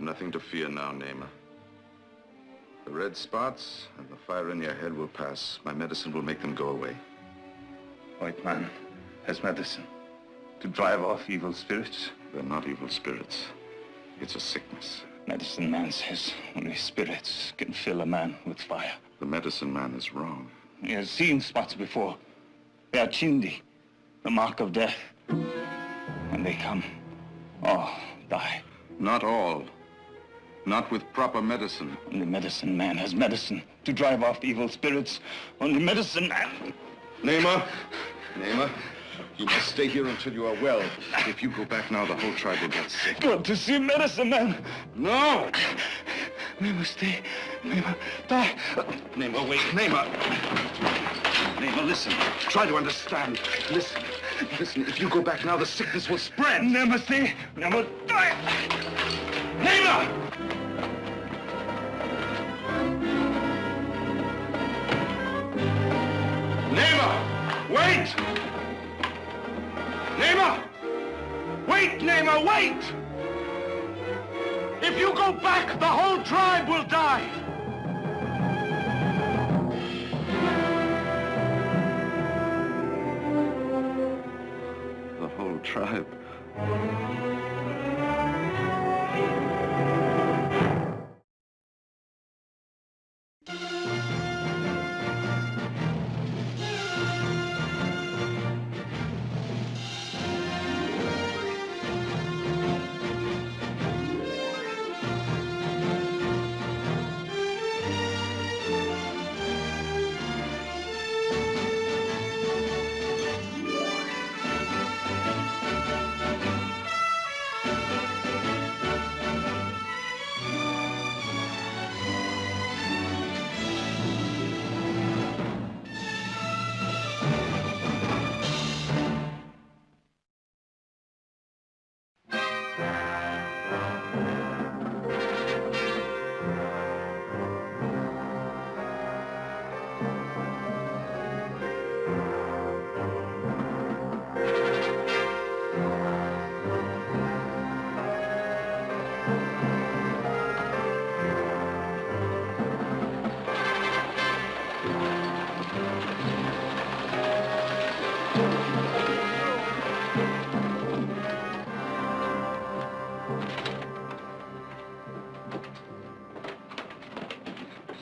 nothing to fear now, Namer. The red spots and the fire in your head will pass. My medicine will make them go away. White man has medicine to drive off evil spirits. They're not evil spirits. It's a sickness. Medicine man says only spirits can fill a man with fire. The medicine man is wrong. He has seen spots before. They are chindi, the mark of death. When they come, all die. Not all. Not with proper medicine. Only medicine man has medicine to drive off evil spirits. Only medicine man. Namer! Namer, you must stay here until you are well. If you go back now, the whole tribe will get sick. Go to see medicine man. No! Namer, stay. Namer, die. Namer, wait. Namer! Namer, listen. Try to understand. Listen. Listen, if you go back now, the sickness will spread. Namer, stay. Namer, die. Namer! Namer! Wait! Namer! Wait, Namer, wait! If you go back, the whole tribe will die! The whole tribe.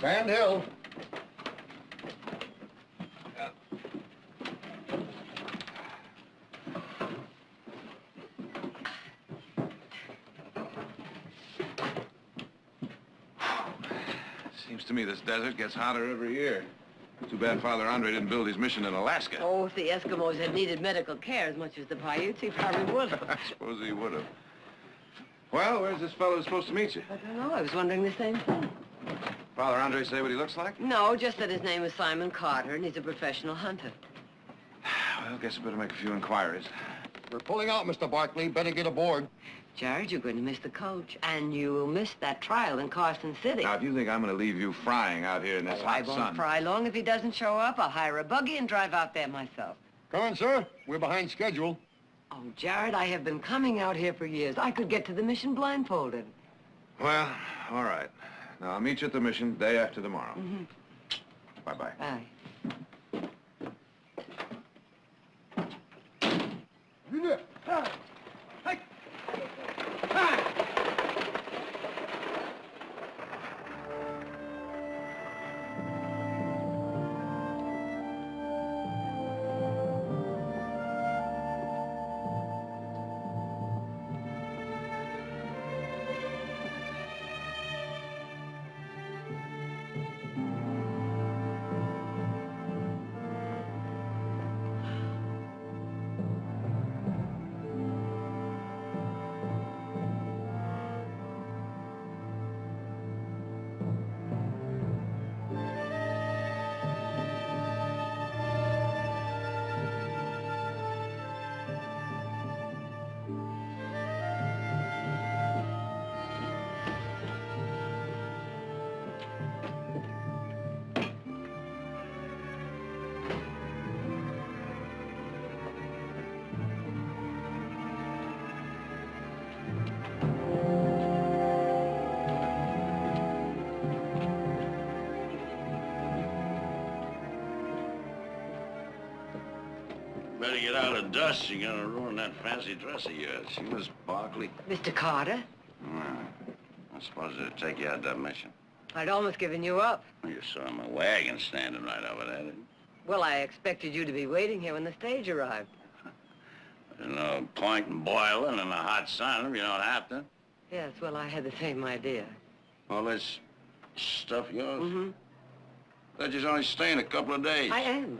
Sand Hill. Seems to me this desert gets hotter every year. Too bad Father Andre didn't build his mission in Alaska. Oh, if the Eskimos had needed medical care as much as the Paiutes, he probably would have. I suppose he would have. Well, where's this fellow supposed to meet you? I don't know. I was wondering the same thing. Father Andre say what he looks like? No, just that his name is Simon Carter, and he's a professional hunter. Well, guess I better make a few inquiries. We're pulling out, Mr. Barkley. Better get aboard. Jared, you're going to miss the coach, and you will miss that trial in Carson City. Now, if you think I'm going to leave you frying out here in this I hot won't sun... fry long. If he doesn't show up, I'll hire a buggy and drive out there myself. Come on, sir. We're behind schedule. Oh, Jared, I have been coming out here for years. I could get to the mission blindfolded. Well, all right. Now, I'll meet you at the mission day after tomorrow. Mm-hmm. Bye-bye. Bye. Better get out of the dust. You're gonna ruin that fancy dress of yours. You Miss Barkley? Mr. Carter? I suppose it'd take you out that mission. I'd almost given you up. Well, you saw my wagon standing right over there. Didn't you? Well, I expected you to be waiting here when the stage arrived. There's no point in boiling in the hot sun if you don't have to. Yes, well, I had the same idea. All this stuff yours? Mm-hmm. They're just only staying a couple of days. I am.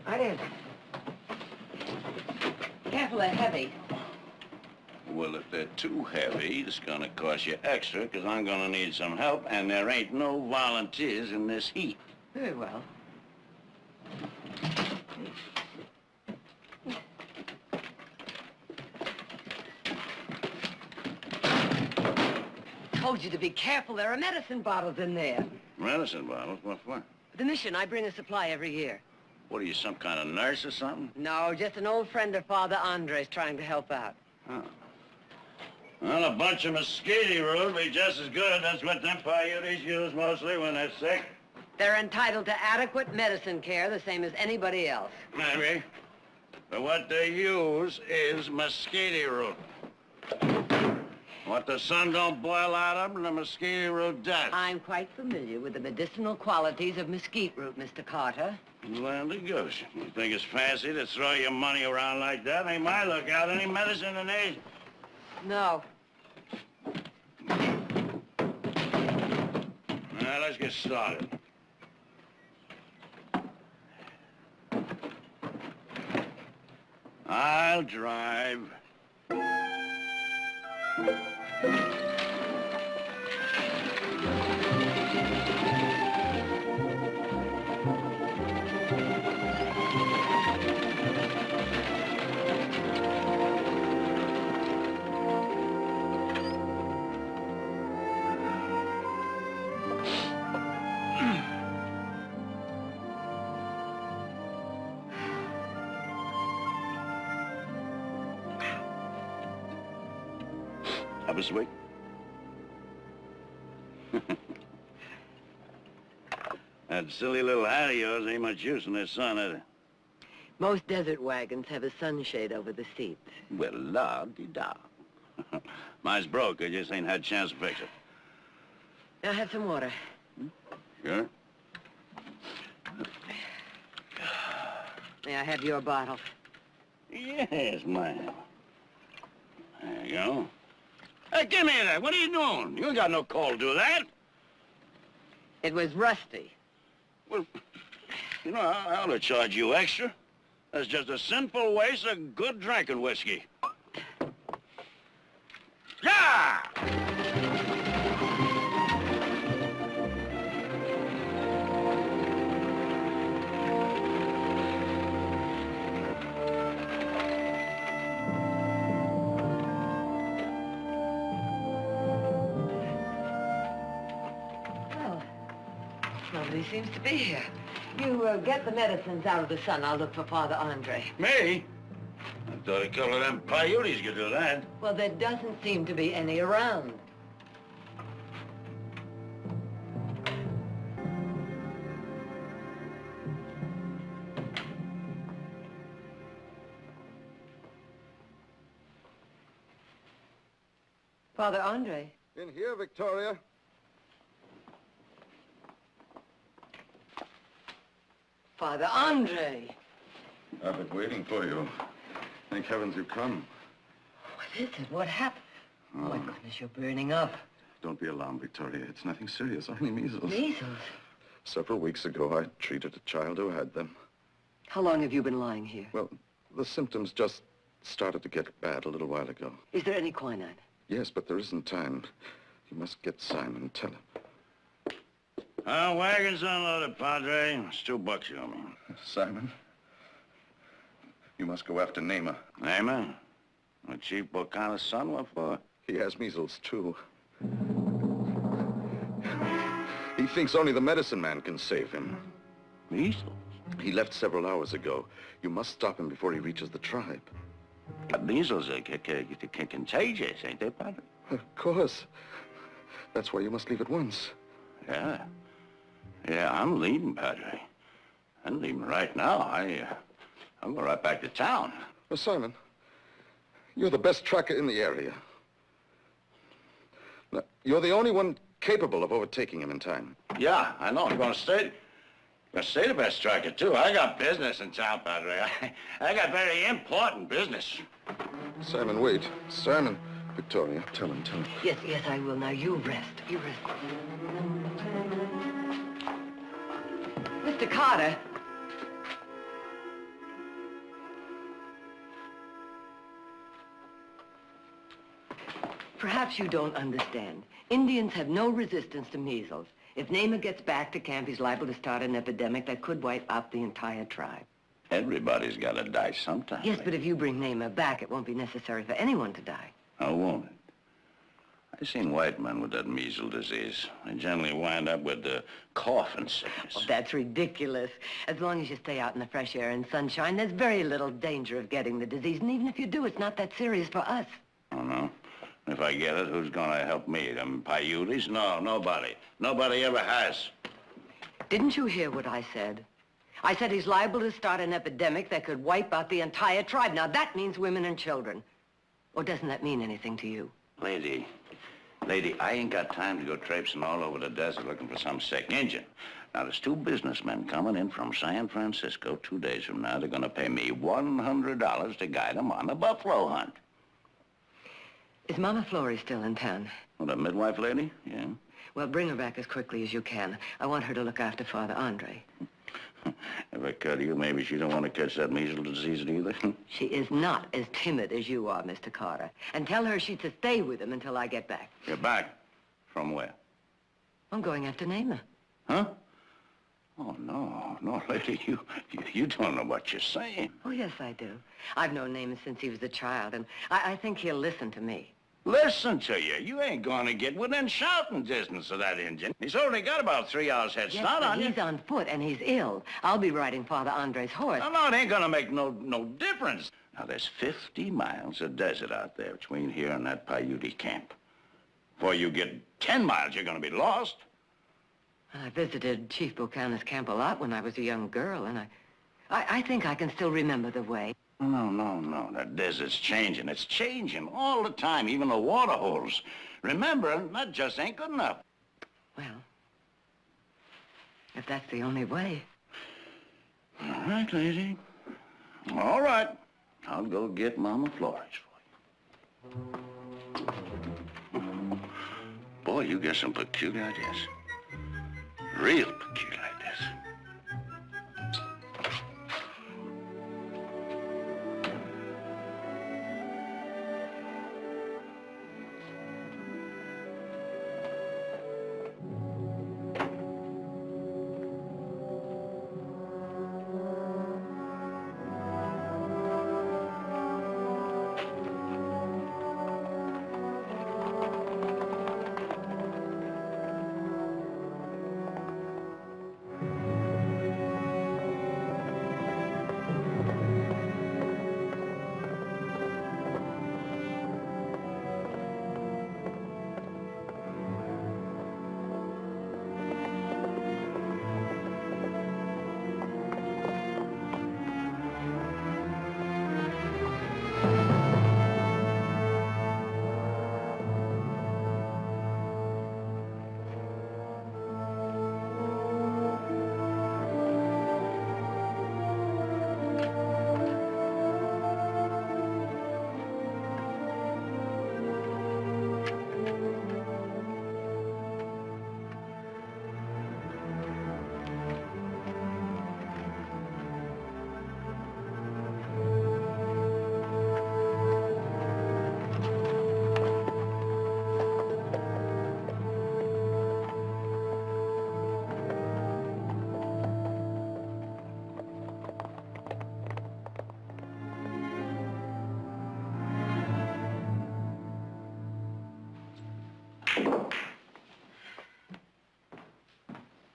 Careful, they're heavy. Well, if they're too heavy, it's gonna cost you extra, because I'm gonna need some help, and there ain't no volunteers in this heat. Very well. Told you to be careful. There are medicine bottles in there. Medicine bottles? What for? The mission, I bring a supply every year. What are you, some kind of nurse or something? No, just an old friend of Father Andre's trying to help out. Oh. Well, a bunch of mosquito root would be just as good. That's what them Paiutes use mostly when they're sick. They're entitled to adequate medicine care, the same as anybody else. Maybe. But what they use is mosquito root. What the sun don't boil out of them, the mosquito root does. I'm quite familiar with the medicinal qualities of mesquite root, Mr. Carter. Land of goose. You think it's fancy to throw your money around like that? Ain't my lookout any medicine in these? No. Now, let's get started. I'll drive. Have a sweet? That silly little hat of yours ain't much use in this sun, is it? Most desert wagons have a sunshade over the seats. Well, la-di-da. Mine's broke. I just ain't had a chance to fix it. Now have some water. Sure? May I have your bottle? Yes, ma'am. There you go. Hey, give me that. What are you doing? You ain't got no call to do that. It was rusty. Well, you know, I ought to charge you extra. That's just a sinful waste of good drinking whiskey. Yeah! Nobody seems to be here. You get the medicines out of the sun. I'll look for Father Andre. Me? I thought a couple of them Paiutes could do that. Well, there doesn't seem to be any around. Father Andre. In here, Victoria. Father Andre! I've been waiting for you. Thank heavens you've come. What is it? What happened? Oh, my goodness, you're burning up. Don't be alarmed, Victoria. It's nothing serious, only measles. Measles? Several weeks ago, I treated a child who had them. How long have you been lying here? Well, the symptoms just started to get bad a little while ago. Is there any quinine? Yes, but there isn't time. You must get Simon and tell him. Wagon's unloaded, Padre. It's $2 you owe me. Simon, you must go after Namer. Namer? A cheap what kind of son? What for? He has measles, too. He thinks only the medicine man can save him. Measles? He left several hours ago. You must stop him before he reaches the tribe. But measles are contagious, ain't they, Padre? Of course. That's why you must leave at once. Yeah. Yeah, I'm leaving, Padre. I'm leaving right now. I'll go right back to town. Well, Simon, you're the best tracker in the area. Now, you're the only one capable of overtaking him in time. Yeah, I know. I'm going to stay the best tracker, too. I got business in town, Padre. I got very important business. Simon, wait. Simon. Victoria, tell him. Yes, I will. Now, you rest. Mr. Carter. Perhaps you don't understand. Indians have no resistance to measles. If Namer gets back to camp, he's liable to start an epidemic that could wipe out the entire tribe. Everybody's got to die sometime. Yes, but if you bring Namer back, it won't be necessary for anyone to die. How won't it? I've seen white men with that measles disease. They generally wind up with the cough and sickness. Oh, that's ridiculous. As long as you stay out in the fresh air and sunshine, there's very little danger of getting the disease. And even if you do, it's not that serious for us. Oh, no? If I get it, who's gonna help me? Them Paiutes? No, nobody. Nobody ever has. Didn't you hear what I said? I said he's liable to start an epidemic that could wipe out the entire tribe. Now, that means women and children. Or doesn't that mean anything to you? Lady, I ain't got time to go traipsing all over the desert looking for some sick Injun. Now, there's two businessmen coming in from San Francisco 2 days from now. They're gonna pay me $100 to guide them on a buffalo hunt. Is Mama Florrie still in town? Well, the midwife lady? Yeah. Well, bring her back as quickly as you can. I want her to look after Father Andre. If I cut you, maybe she don't want to catch that measles disease either. She is not as timid as you are, Mr. Carter. And tell her she's to stay with him until I get back. You're back? From where? I'm going after Namer. Huh? Oh, no, lady, you don't know what you're saying. Oh, yes, I do. I've known Namer since he was a child, and I think he'll listen to me. Listen to you. You ain't gonna get within shouting distance of that Injun. He's already got about 3 hours head Yes, start but on you. he's on foot, and he's ill. I'll be riding Father Andre's horse. No, it ain't gonna make no difference. Now, there's 50 miles of desert out there between here and that Paiute camp. Before you get 10 miles, you're gonna be lost. I visited Chief Buchanan's camp a lot when I was a young girl, and I think I can still remember the way. No. That desert's changing. It's changing all the time, even the water holes. Remember, that just ain't good enough. Well, if that's the only way. All right, lady. All right. I'll go get Mama Flores for you. Boy, you get some peculiar ideas. Real peculiar ideas.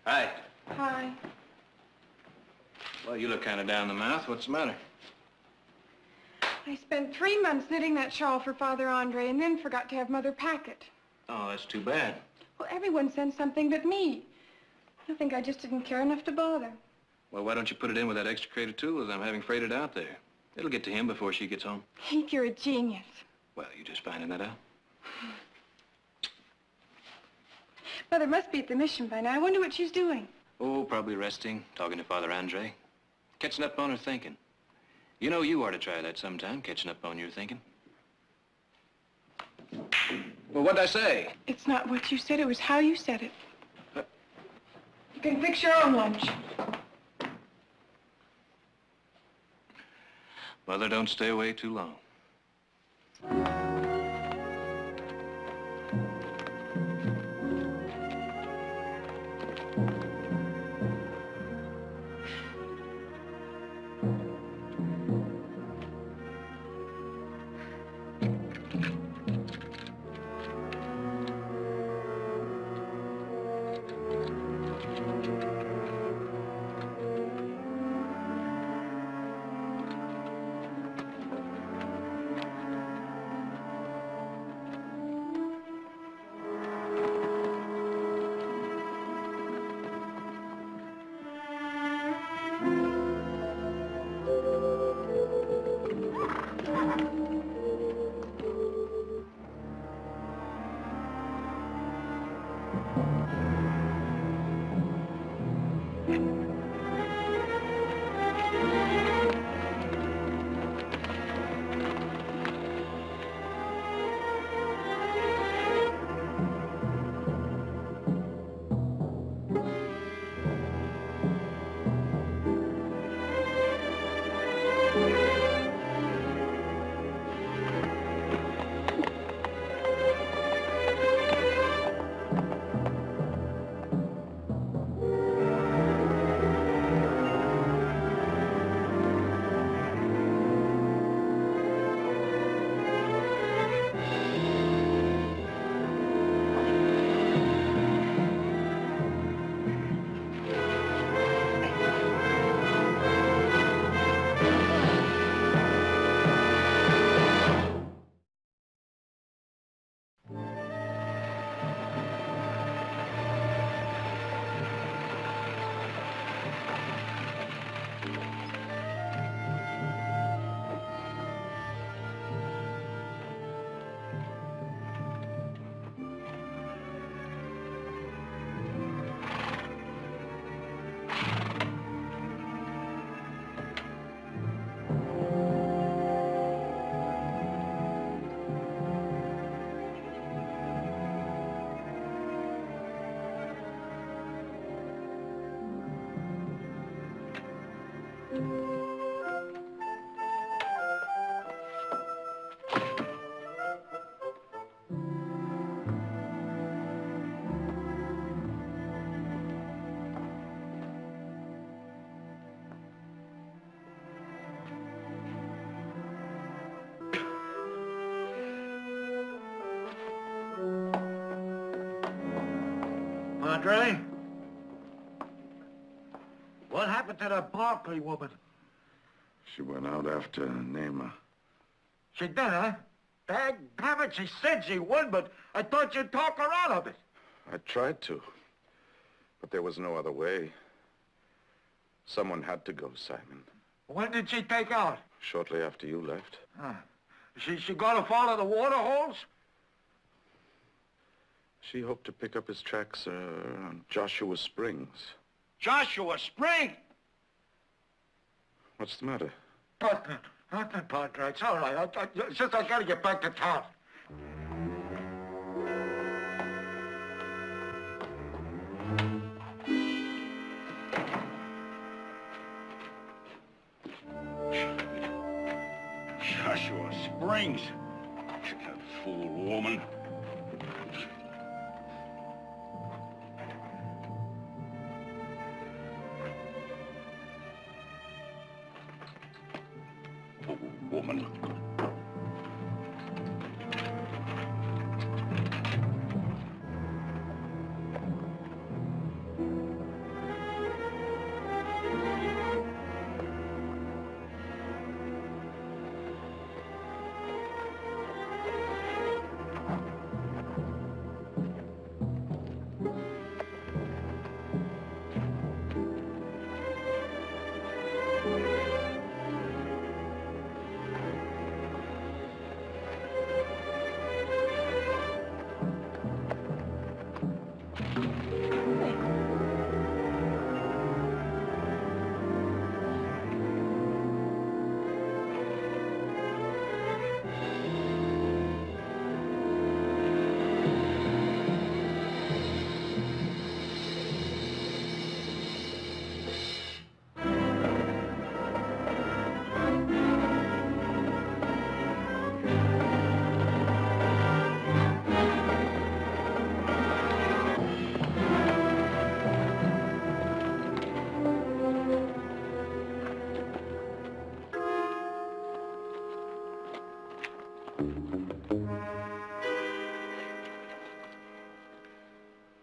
Hi. Hi. Well, you look kind of down in the mouth. What's the matter? I spent 3 months knitting that shawl for Father Andre and then forgot to have Mother pack it. Oh, that's too bad. Well, everyone sends something but me. I think I just didn't care enough to bother. Well, why don't you put it in with that extricated tool as I'm having freighted out there? It'll get to him before she gets home. Heath, you're a genius. Well, you just finding that out? Mother must be at the mission by now. I wonder what she's doing. Oh, probably resting, talking to Father Andre. Catching up on her thinking. You know you ought to try that sometime, catching up on your thinking. Well, what'd I say? It's not what you said, it was how you said it. You can fix your own lunch. Mother, don't stay away too long. Andre? What happened to the Barkley woman? She went out after Naima. She did, huh? Damn it, she said she would, but I thought you'd talk her out of it. I tried to, but there was no other way. Someone had to go, Simon. When did she take out? Shortly after you left. She gonna follow the water holes? She hoped to pick up his tracks on Joshua Springs. Joshua Spring? What's the matter? Nothing, Padre. It's all right. It's just I gotta get back to town. Joshua Springs. That fool woman. Woman.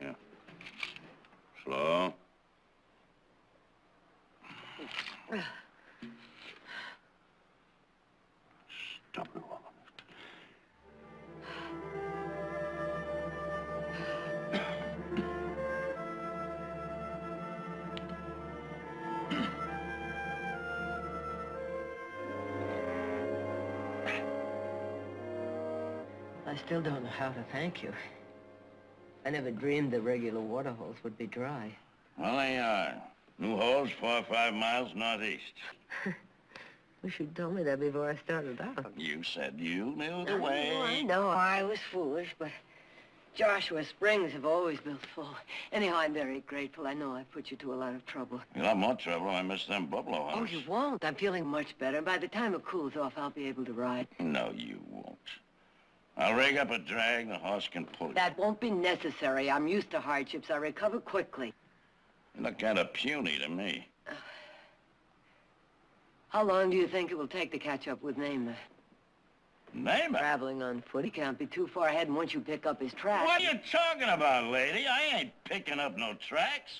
Yeah. Slow. Stubborn woman. I still don't know how to thank you. I never dreamed the regular water holes would be dry. Well, they are. New holes 4 or 5 miles northeast. Wish you'd told me that before I started out. You said you knew the way. I know I was foolish, but Joshua Springs have always built full. Anyhow, I'm very grateful. I know I put you to a lot of trouble. You'll have more trouble when I miss them buffalo Oh, hunters. you won't. I'm feeling much better. By the time it cools off, I'll be able to ride. No, you won't. I'll rig up a drag. The horse can pull it. That won't be necessary. I'm used to hardships. I recover quickly. You look kind of puny to me. How long do you think it will take to catch up with Namer? Name it. Traveling on foot, he can't be too far ahead, and once you pick up his tracks... What are you talking about, lady? I ain't picking up no tracks.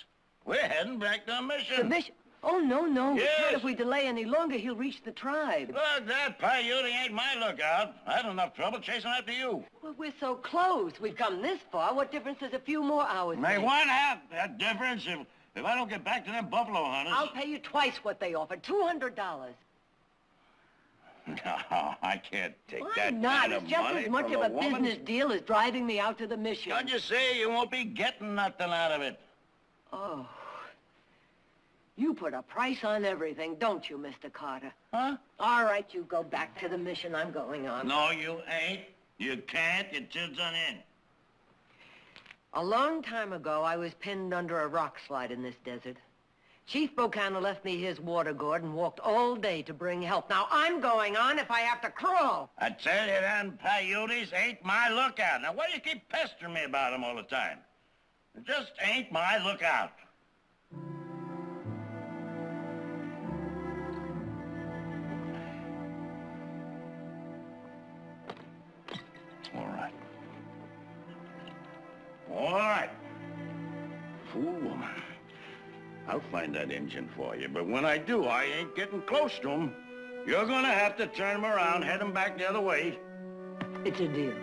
We're heading back to our mission. The mission? Oh, no. Yes. We can't. If we delay any longer, he'll reach the tribe. Look, that Paiute ain't my lookout. I had enough trouble chasing after you. Well, we're so close. We've come this far. What difference does a few more hours May make? one have that difference if I don't get back to them buffalo hunters. I'll pay you twice what they offered, $200. No, I can't take Why that not? kind of It's just money as much from of a woman. business deal as driving me out to the mission. Don't you see? You won't be getting nothing out of it. Oh. You put a price on everything, don't you, Mr. Carter? Huh? All right, you go back to the mission I'm going on. No, you ain't. You can't. You're too done in. A long time ago, I was pinned under a rock slide in this desert. Chief Bocana left me his water gourd and walked all day to bring help. Now, I'm going on if I have to crawl. I tell you, them Paiutes ain't my lookout. Now, why do you keep pestering me about them all the time? It just ain't my lookout. All right. All right. Fool woman. I'll find that engine for you, but when I do, I ain't getting close to him. You're gonna have to turn him around, head him back the other way. It's a deal.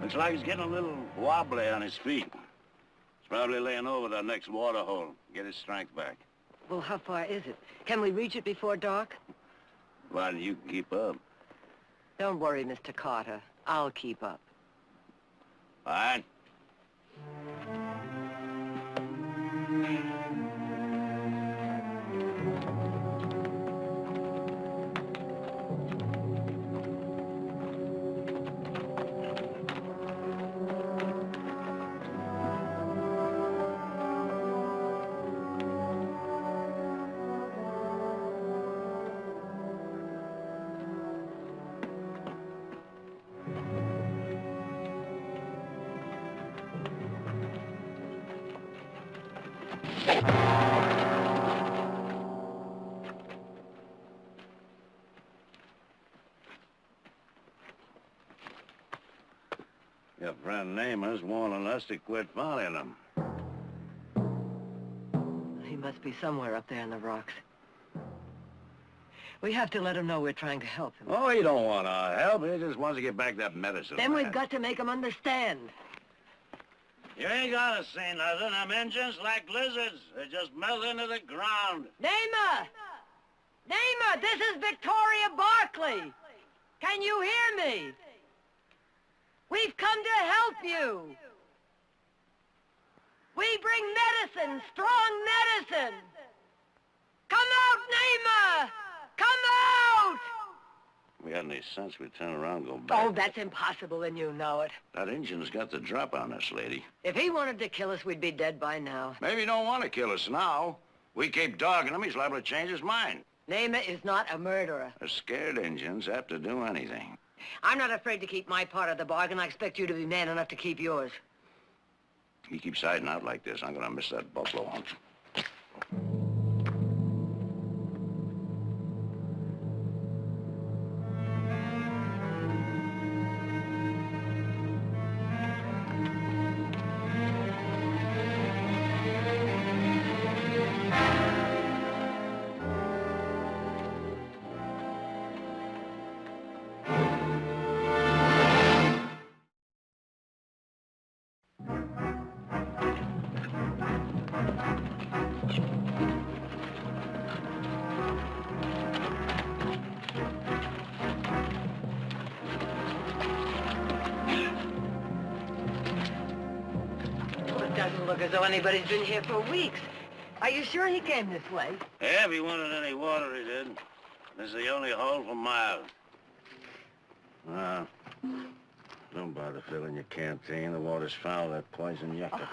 Looks like he's getting a little wobbly on his feet. He's probably laying over the next water hole. Get his strength back. Well, how far is it? Can we reach it before dark? Why don't you keep up? Don't worry, Mr. Carter. I'll keep up. Fine. Your friend Namer's warning us to quit following them. He must be somewhere up there in the rocks. We have to let him know we're trying to help him. Oh, he don't want our help. He just wants to get back that medicine. Then we've man. got to make him understand. You ain't gotta say nothing. Them engines like lizards. They just melt into the ground. Namer! Namer, this is Victoria Barkley. Can you hear me? We've come to help you. We bring medicine, strong medicine. Come out, Namer! Come out! we had any sense, we'd turn around and go back. Oh, that's impossible, and you know it. That Injun's got the drop on us, lady. If he wanted to kill us, we'd be dead by now. Maybe he don't want to kill us now. We keep dogging him, he's liable to change his mind. Namath is not a murderer. A scared Injun's apt to do anything. I'm not afraid to keep my part of the bargain. I expect you to be man enough to keep yours. He keeps hiding out like this, I'm gonna miss that buffalo hunt. Doesn't look as though anybody's been here for weeks. Are you sure he came this way? Yeah, if he wanted any water, he did. This is the only hole for miles. Don't bother filling your canteen. The water's foul, that poison yucca.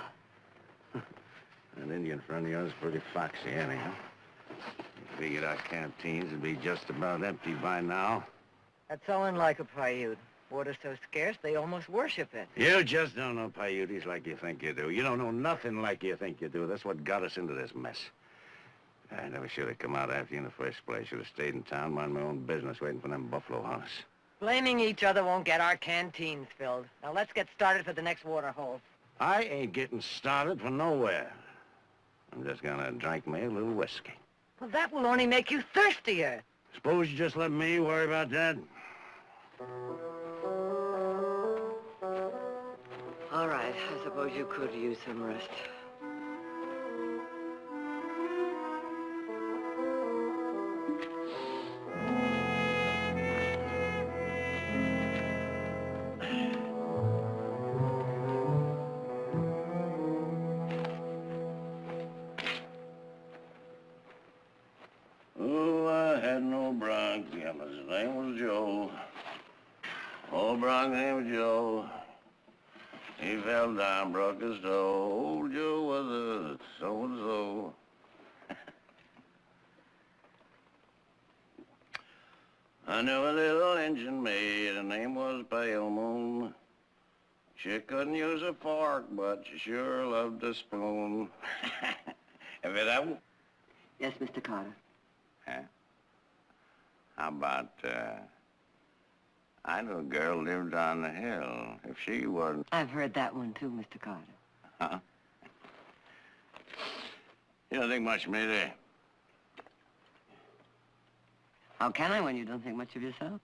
That Indian friend of yours is pretty foxy, anyhow. He figured our canteens would be just about empty by now. That's so unlike a Paiute. Water's so scarce, they almost worship it. You just don't know Paiutes like you think you do. You don't know nothing like you think you do. That's what got us into this mess. I never should have come out after you in the first place. Should have stayed in town, mind my own business, waiting for them buffalo hunters. Blaming each other won't get our canteens filled. Now let's get started for the next water hole. I ain't getting started for nowhere. I'm just gonna drink me a little whiskey. Well, that will only make you thirstier. Suppose you just let me worry about that? All right, I suppose you could use some rest. Oh, I had an old bronc. Yeah, his name was Joe. Old bronc named Joe. He fell down, broke his toe. Old Joe was a so-and-so. I knew a little Injun maid, her name was Pale Moon. She couldn't use a fork, but she sure loved a spoon. Have you that one? Yes, Mr. Carter. Huh? How about, I knew a girl lived on the hill. If she wasn't... I've heard that one, too, Mr. Carter. Huh? You don't think much of me, do you? How can I when you don't think much of yourself?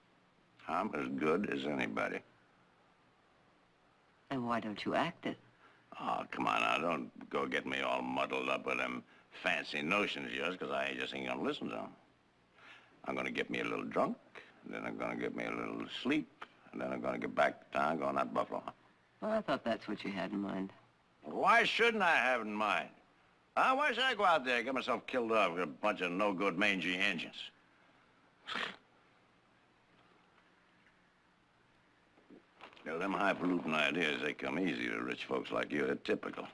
I'm as good as anybody. And why don't you act it? Oh, come on now. Don't go get me all muddled up with them fancy notions of yours, because I just ain't gonna listen to them. I'm gonna get me a little drunk, and then I'm gonna get me a little sleep, and then I'm gonna get back to town, go on that buffalo hunt. Well, I thought that's what you had in mind. Why shouldn't I have it in mind? Why should I go out there and get myself killed off with a bunch of no-good mangy Injuns? You know, them highfalutin ideas, they come easy to rich folks like you. They're typical.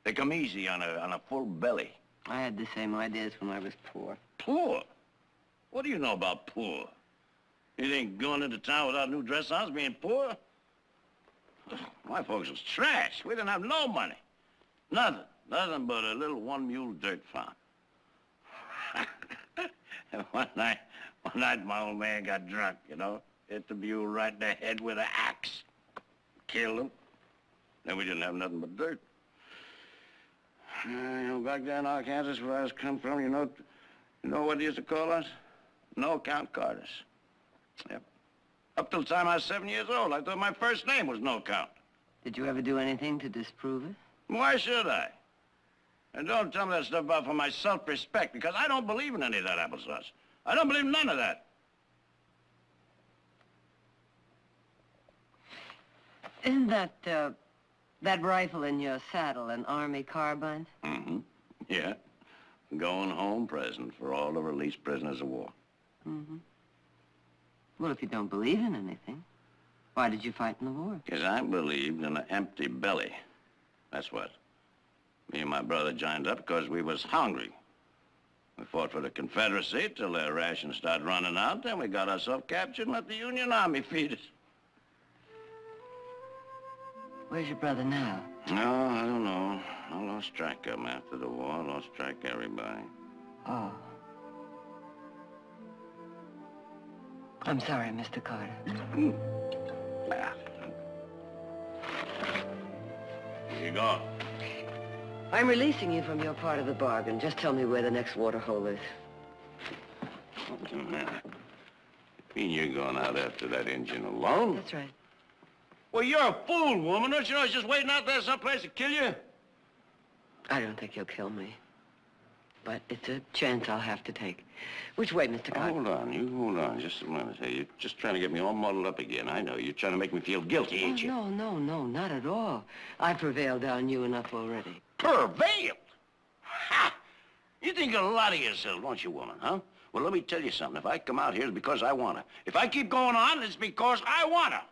They come easy on a full belly. I had the same ideas when I was poor. Poor? What do you know about poor? You think going into town without new dress on is being poor? My folks was trash. We didn't have no money. Nothing. Nothing but a little one-mule dirt farm. One night, my old man got drunk, you know. Hit the mule right in the head with an axe. Killed him. Then we didn't have nothing but dirt. You know, back there in Arkansas, where I was come from, you know what they used to call us? No-count Carters. Yep. Up till the time I was 7 years old, I thought my first name was No-Count. Did you ever do anything to disprove it? Why should I? And don't tell me that stuff about for my self-respect, because I don't believe in any of that applesauce. I don't believe none of that. Isn't that rifle in your saddle an Army carbine? Mm-hmm. Yeah. Going home present for all the released prisoners of war. Mm-hmm. Well, if you don't believe in anything, why did you fight in the war? Because I believed in an empty belly. That's what. Me and my brother joined up because we was hungry. We fought for the Confederacy till their rations started running out. Then we got ourselves captured and let the Union Army feed us. Where's your brother now? No, I don't know. I lost track of him after the war. I lost track of everybody. Oh. I'm sorry, Mr. Carter. Where you going? I'm releasing you from your part of the bargain. Just tell me where the next water hole is. Wait a minute. You mean you're going out after that engine alone? That's right. Well, you're a fool, woman. Don't you know he's just waiting out there someplace to kill you? I don't think he'll kill me. But it's a chance I'll have to take. Which way, Mr. Carter? Hold on, you hold on just a minute. Hey, you're just trying to get me all muddled up again. I know. You're trying to make me feel guilty, ain't you? No, not at all. I prevailed on you enough already. Prevailed? Ha! You think a lot of yourself, don't you, woman, huh? Well, let me tell you something. If I come out here, it's because I want to. If I keep going on, it's because I want to.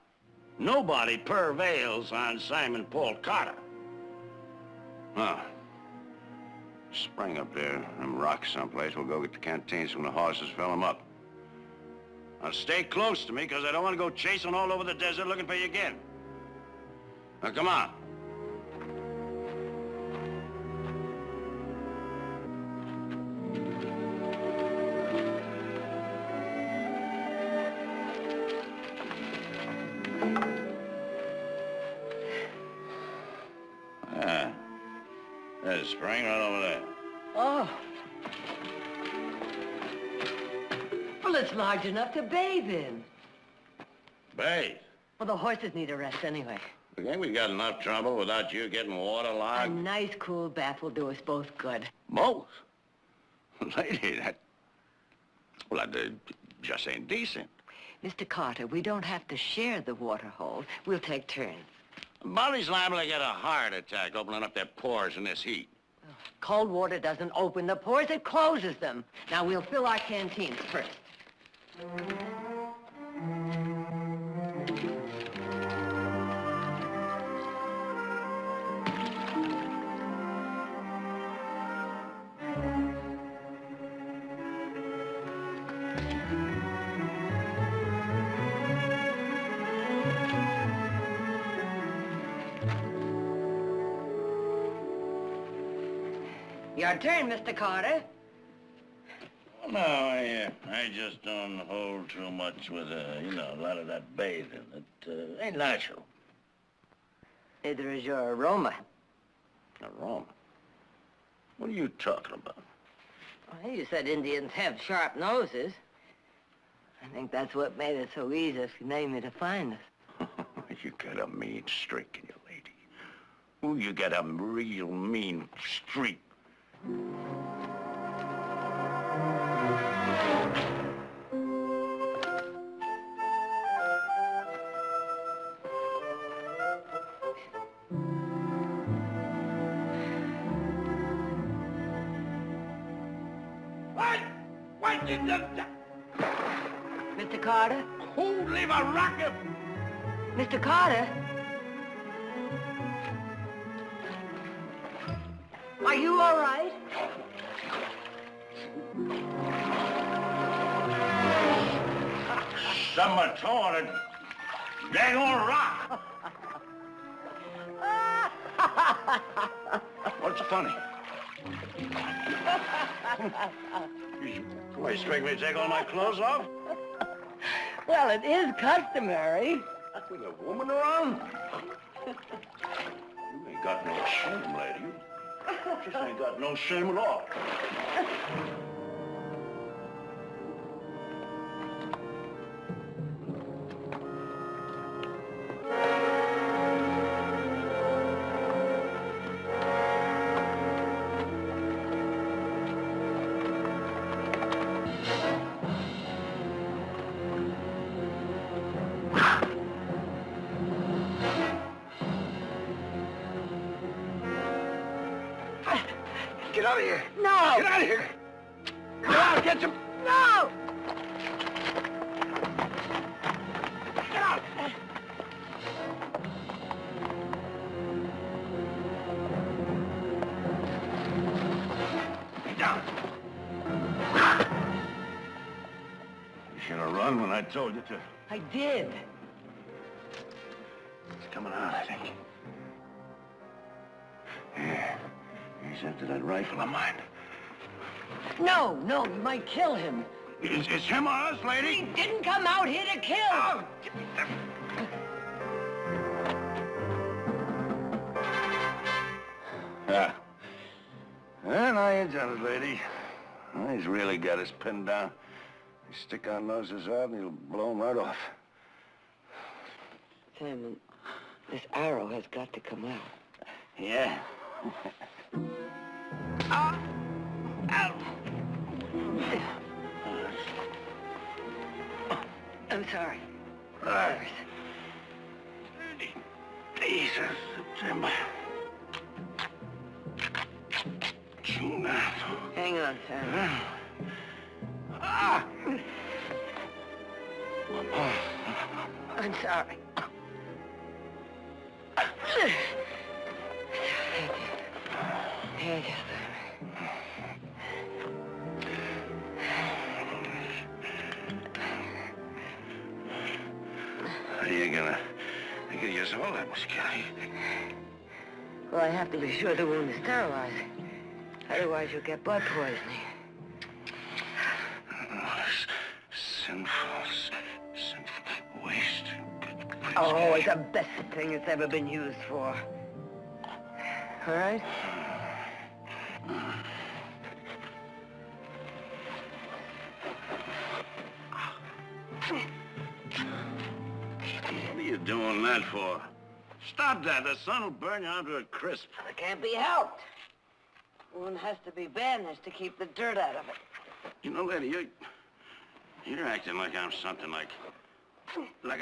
Nobody prevails on Simon Paul Carter. Huh. Spring up there, them rocks someplace. We'll go get the canteens from the horses, fill them up. Now stay close to me, because I don't want to go chasing all over the desert looking for you again. Now come on. There's a spring right over there. Oh. Well, it's large enough to bathe in. Bathe? Well, the horses need a rest anyway. I think we got enough trouble without you getting waterlogged. A nice, cool bath will do us both good. Both? Lady, that... Well, that just ain't decent. Mr. Carter, we don't have to share the water hole. We'll take turns. Molly's liable to get a heart attack opening up their pores in this heat. Cold water doesn't open the pores, it closes them. Now, we'll fill our canteens first. Your turn, Mr. Carter. No, I just don't hold too much with, you know, a lot of that bathing. It ain't natural. Neither is your aroma. Aroma? What are you talking about? Well, you said Indians have sharp noses. I think that's what made it so easy for me to find us. You got a mean streak in you, lady. Ooh, you got a real mean streak. What did the... Mr. Carter? Who leave a rocket? Mr. Carter? Are you all right? Someone tore a daggone rock. What's funny? You expect me to take all my clothes off? Well, it is customary. With a woman around? You ain't got no shame, lady. You just ain't got no shame at all. Get out of here. No! Get out of here. Come on, get some... No! down. You should have run when I told you to. I did. It's coming out, I think. Yeah. He's after that rifle of mine. No, you might kill him. It's him or us, lady? He didn't come out here to kill. Oh, give me that. Yeah. And I ain't done it, lady. He's really got us pinned down. You stick our noses out and he'll blow 'em right off. Simon, this arrow has got to come out. Yeah. Ow! Ow! I'm sorry. Days of September. June. Hang on, Simon. Ah! I'm sorry. Here you go. You're gonna use all that whiskey. Well, I have to be sure the wound is sterilized. Otherwise, you'll get blood poisoning. Sinful waste. Oh, it's the best thing it's ever been used for. All right? What are you doing that for? Stop that. The sun will burn you out to a crisp. It can't be helped. One has to be bandaged to keep the dirt out of it. You know, lady, you're acting like I'm something like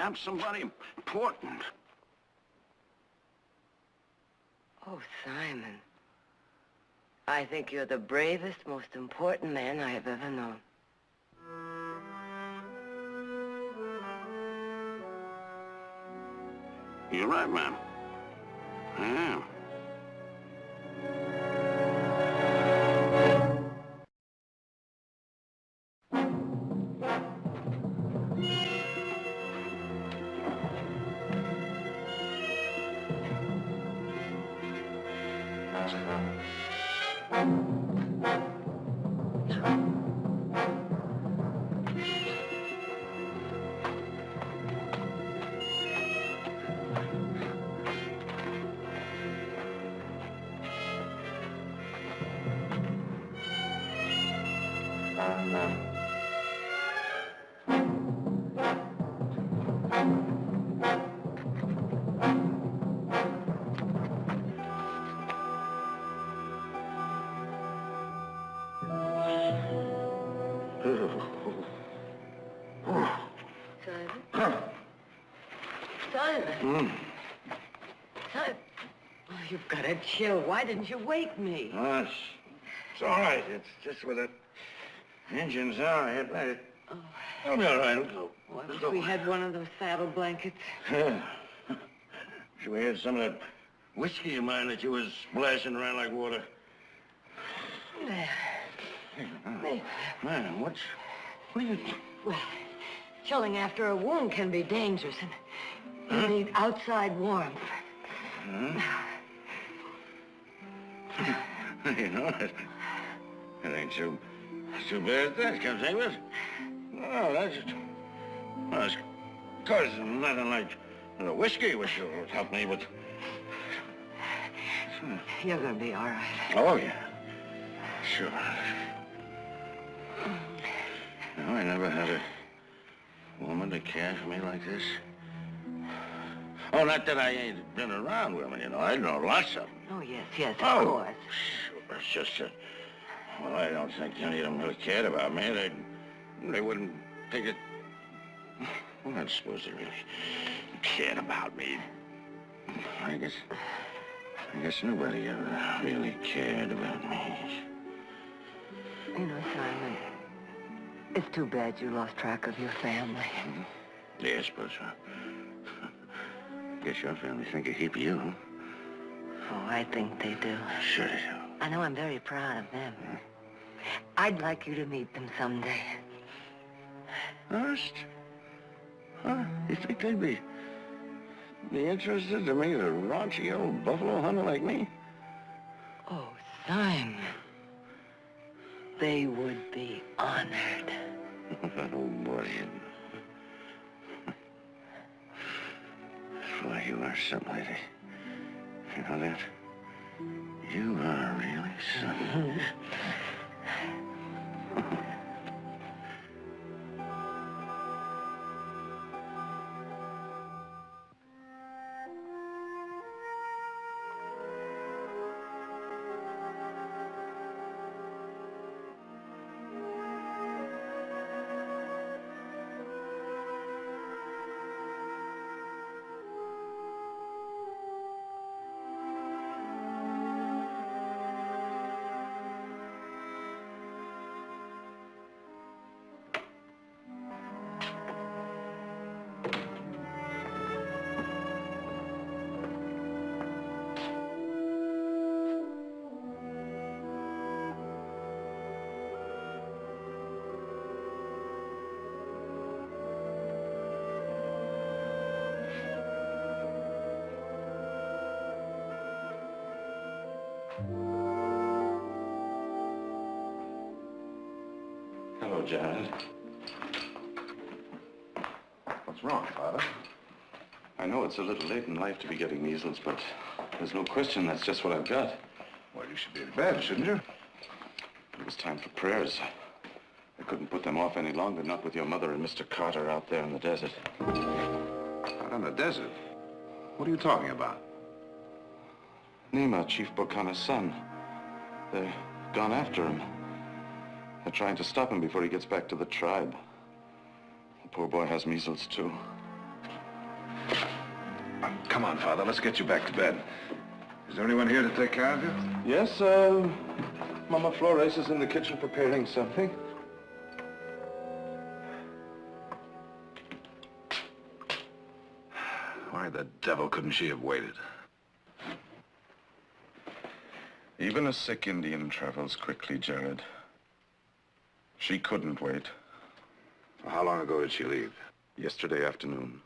I'm somebody important. Oh, Simon. I think you're the bravest, most important man I have ever known. You're right, ma'am. I am. Simon? Simon? Oh, you've got a chill. Why didn't you wake me? Oh, it's all right. It's just with the engine's out. I'll be all right. Well, I wish we had one of those saddle blankets. Yeah. Should we had some of that whiskey of mine that you was splashing around like water? Man, what are you... Well, chilling after a wound can be dangerous, and you need outside warmth. You know, it ain't too bad as that comes, ain't it? No, that's just... Well, it's because nothing like the whiskey which will help me, but... You're gonna be all right. Oh, yeah. Sure. No, I never had a woman to care for me like this. Oh, not that I ain't been around women, you know. I know lots of them. Oh, yes, of course. Sure. It's just that, well, I don't think any of them really cared about me. They wouldn't take it... Well, I suppose they really cared about me. I guess nobody ever really cared about me. You know, Simon, it's too bad you lost track of your family. Yeah, I suppose so. Guess your family think a heap of you, huh? Oh, I think they do. Sure they do. I know I'm very proud of them. I'd like you to meet them someday. Honest? Huh? You think they'd be interested to meet a raunchy old buffalo hunter like me? Oh, Simon. They would be honored. Oh, boy. Why, you are something, lady. You know that? You are really something. Hello, Jared. What's wrong, Father? I know it's a little late in life to be getting measles, but there's no question that's just what I've got. Well, you should be in bed, shouldn't you? It was time for prayers. I couldn't put them off any longer, not with your mother and Mr. Carter out there in the desert. Out in the desert? What are you talking about? Nima, Chief Bokana's son. They're gone after him. They're trying to stop him before he gets back to the tribe. The poor boy has measles, too. Come on, Father, let's get you back to bed. Is there anyone here to take care of you? Yes, Mama Flores is in the kitchen preparing something. Why the devil couldn't she have waited? Even a sick Indian travels quickly, Jared. She couldn't wait. How long ago did she leave? Yesterday afternoon.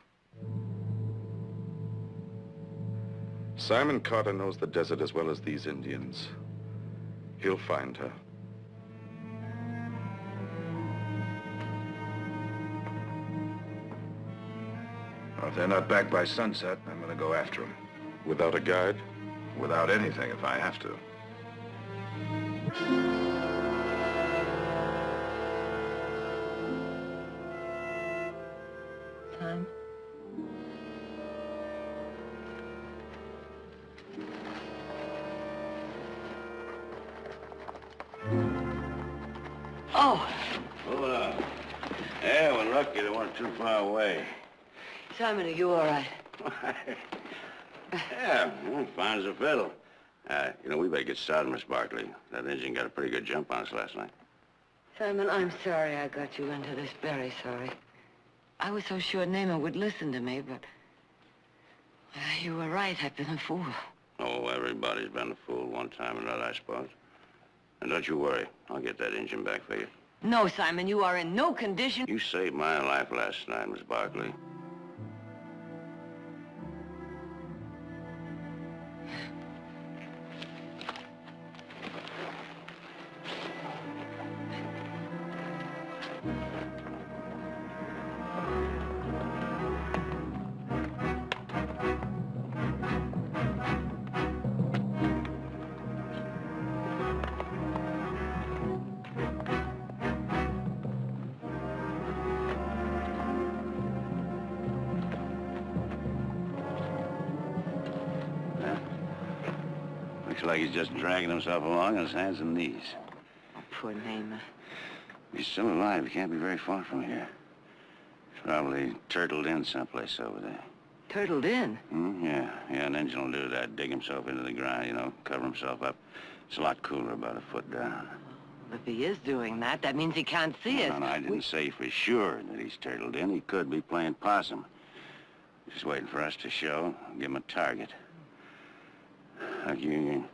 Simon Carter knows the desert as well as these Indians. He'll find her. Well, if they're not back by sunset, I'm gonna go after them. Without a guide? Without anything, if I have to. Simon? Oh, Hold on. Yeah, we're lucky they weren't too far away. Simon, are you all right? Yeah, well, fine as a fiddle. We better get started, Miss Barkley. That engine got a pretty good jump on us last night. Simon, I'm sorry I got you into this. Very sorry. I was so sure Naaman would listen to me, but... you were right. I've been a fool. Oh, everybody's been a fool one time or another, I suppose. And don't you worry. I'll get that engine back for you. No, Simon, you are in no condition... You saved my life last night, Miss Barkley. Looks like he's just dragging himself along on his hands and knees. Oh, poor Naaman. He's still alive. He can't be very far from here. He's probably turtled in someplace over there. Turtled in? Yeah, an engine will do that. Dig himself into the ground, cover himself up. It's a lot cooler about a foot down. Well, if he is doing that, that means he can't see us. No, I didn't say for sure that he's turtled in. He could be playing possum. Just waiting for us to show. Give him a target. Look, you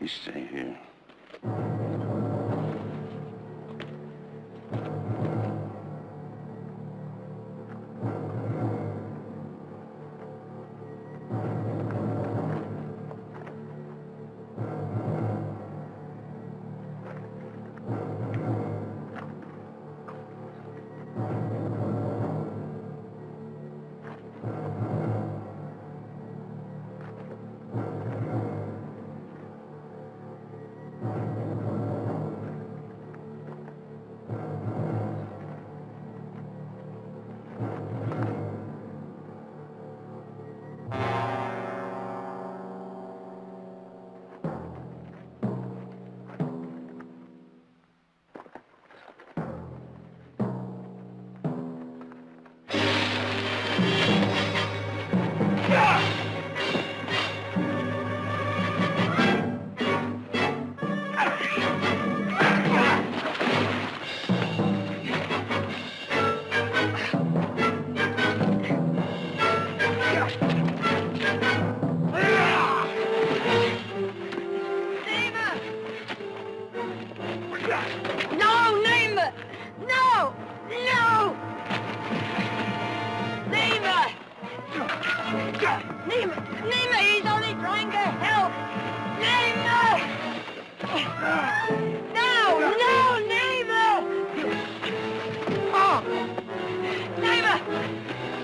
stay here. No, Neighbor! No! No! Neighbor! Neighbor, he's only trying to help! Neighbor! No, Neighbor! Oh! Neighbor!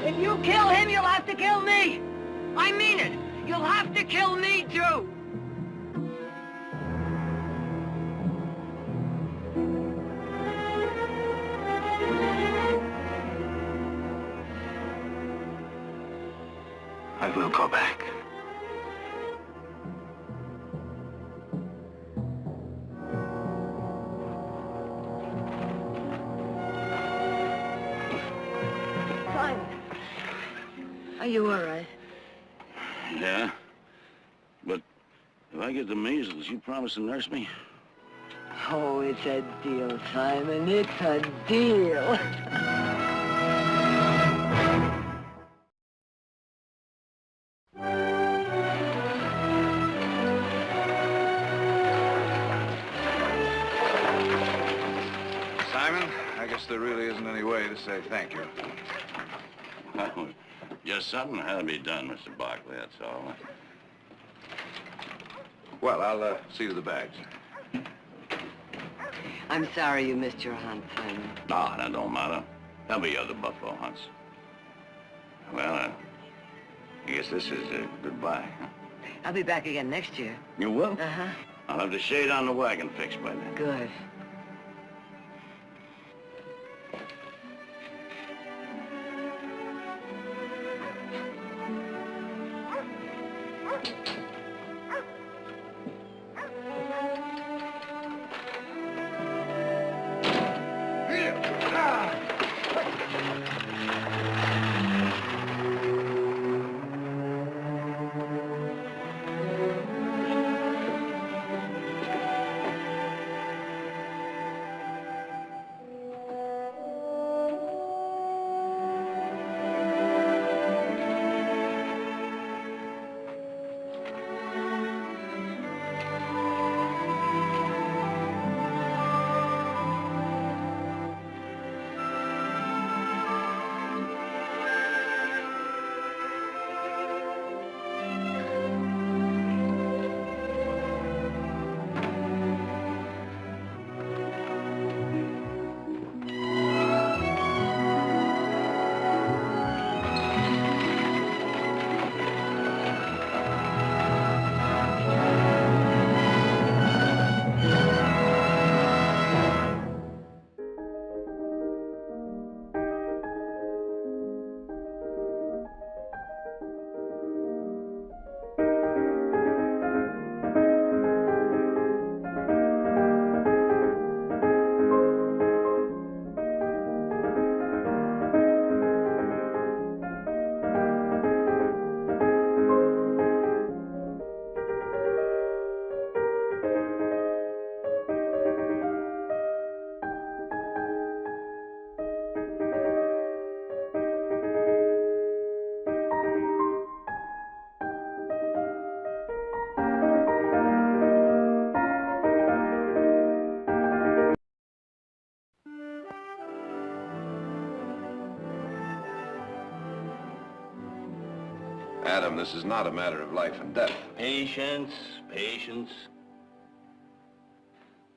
If you kill him, you'll have to kill me! I mean it! You'll have to kill me, too! I will go back. Fine. Are you all right? Yeah? But if I get the measles, you promise to nurse me? Oh, it's a deal, Simon. It's a deal. Simon, I guess there really isn't any way to say thank you. Well, just something had to be done, Mr. Barkley, that's all. Well, I'll see to the bags. I'm sorry you missed your hunt, Simon. No, that don't matter. There'll be other buffalo hunts. Well, I guess this is goodbye. Huh? I'll be back again next year. You will? Uh-huh. I'll have the shade on the wagon fixed by then. Good. Adam, this is not a matter of life and death. Patience, patience.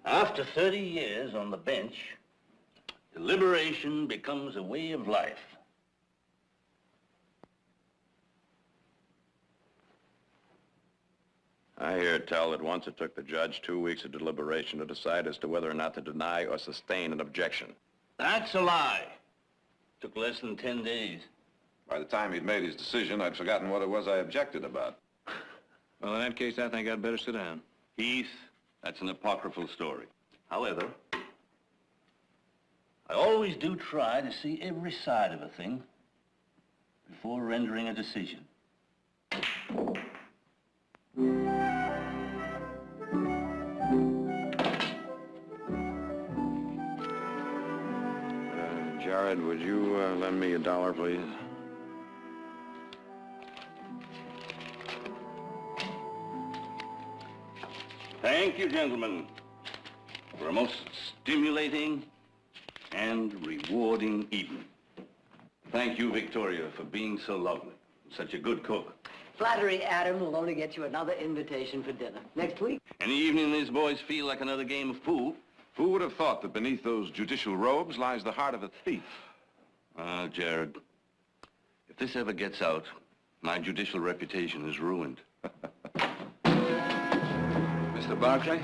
After 30 years on the bench, deliberation becomes a way of life. I hear tell that once it took the judge 2 weeks of deliberation to decide as to whether or not to deny or sustain an objection. That's a lie. Took less than 10 days. By the time he'd made his decision, I'd forgotten what it was I objected about. Well, in that case, I think I'd better sit down. Heath, that's an apocryphal story. However, I always do try to see every side of a thing before rendering a decision. Jared, would you lend me $1, please? Thank you, gentlemen. for a most stimulating and rewarding evening. Thank you, Victoria, for being so lovely. Such a good cook. Flattery, Adam, will only get you another invitation for dinner. Next week? Any evening these boys feel like another game of pool. Who would have thought that beneath those judicial robes lies the heart of a thief? Jared, if this ever gets out, my judicial reputation is ruined. Mr. Barkley?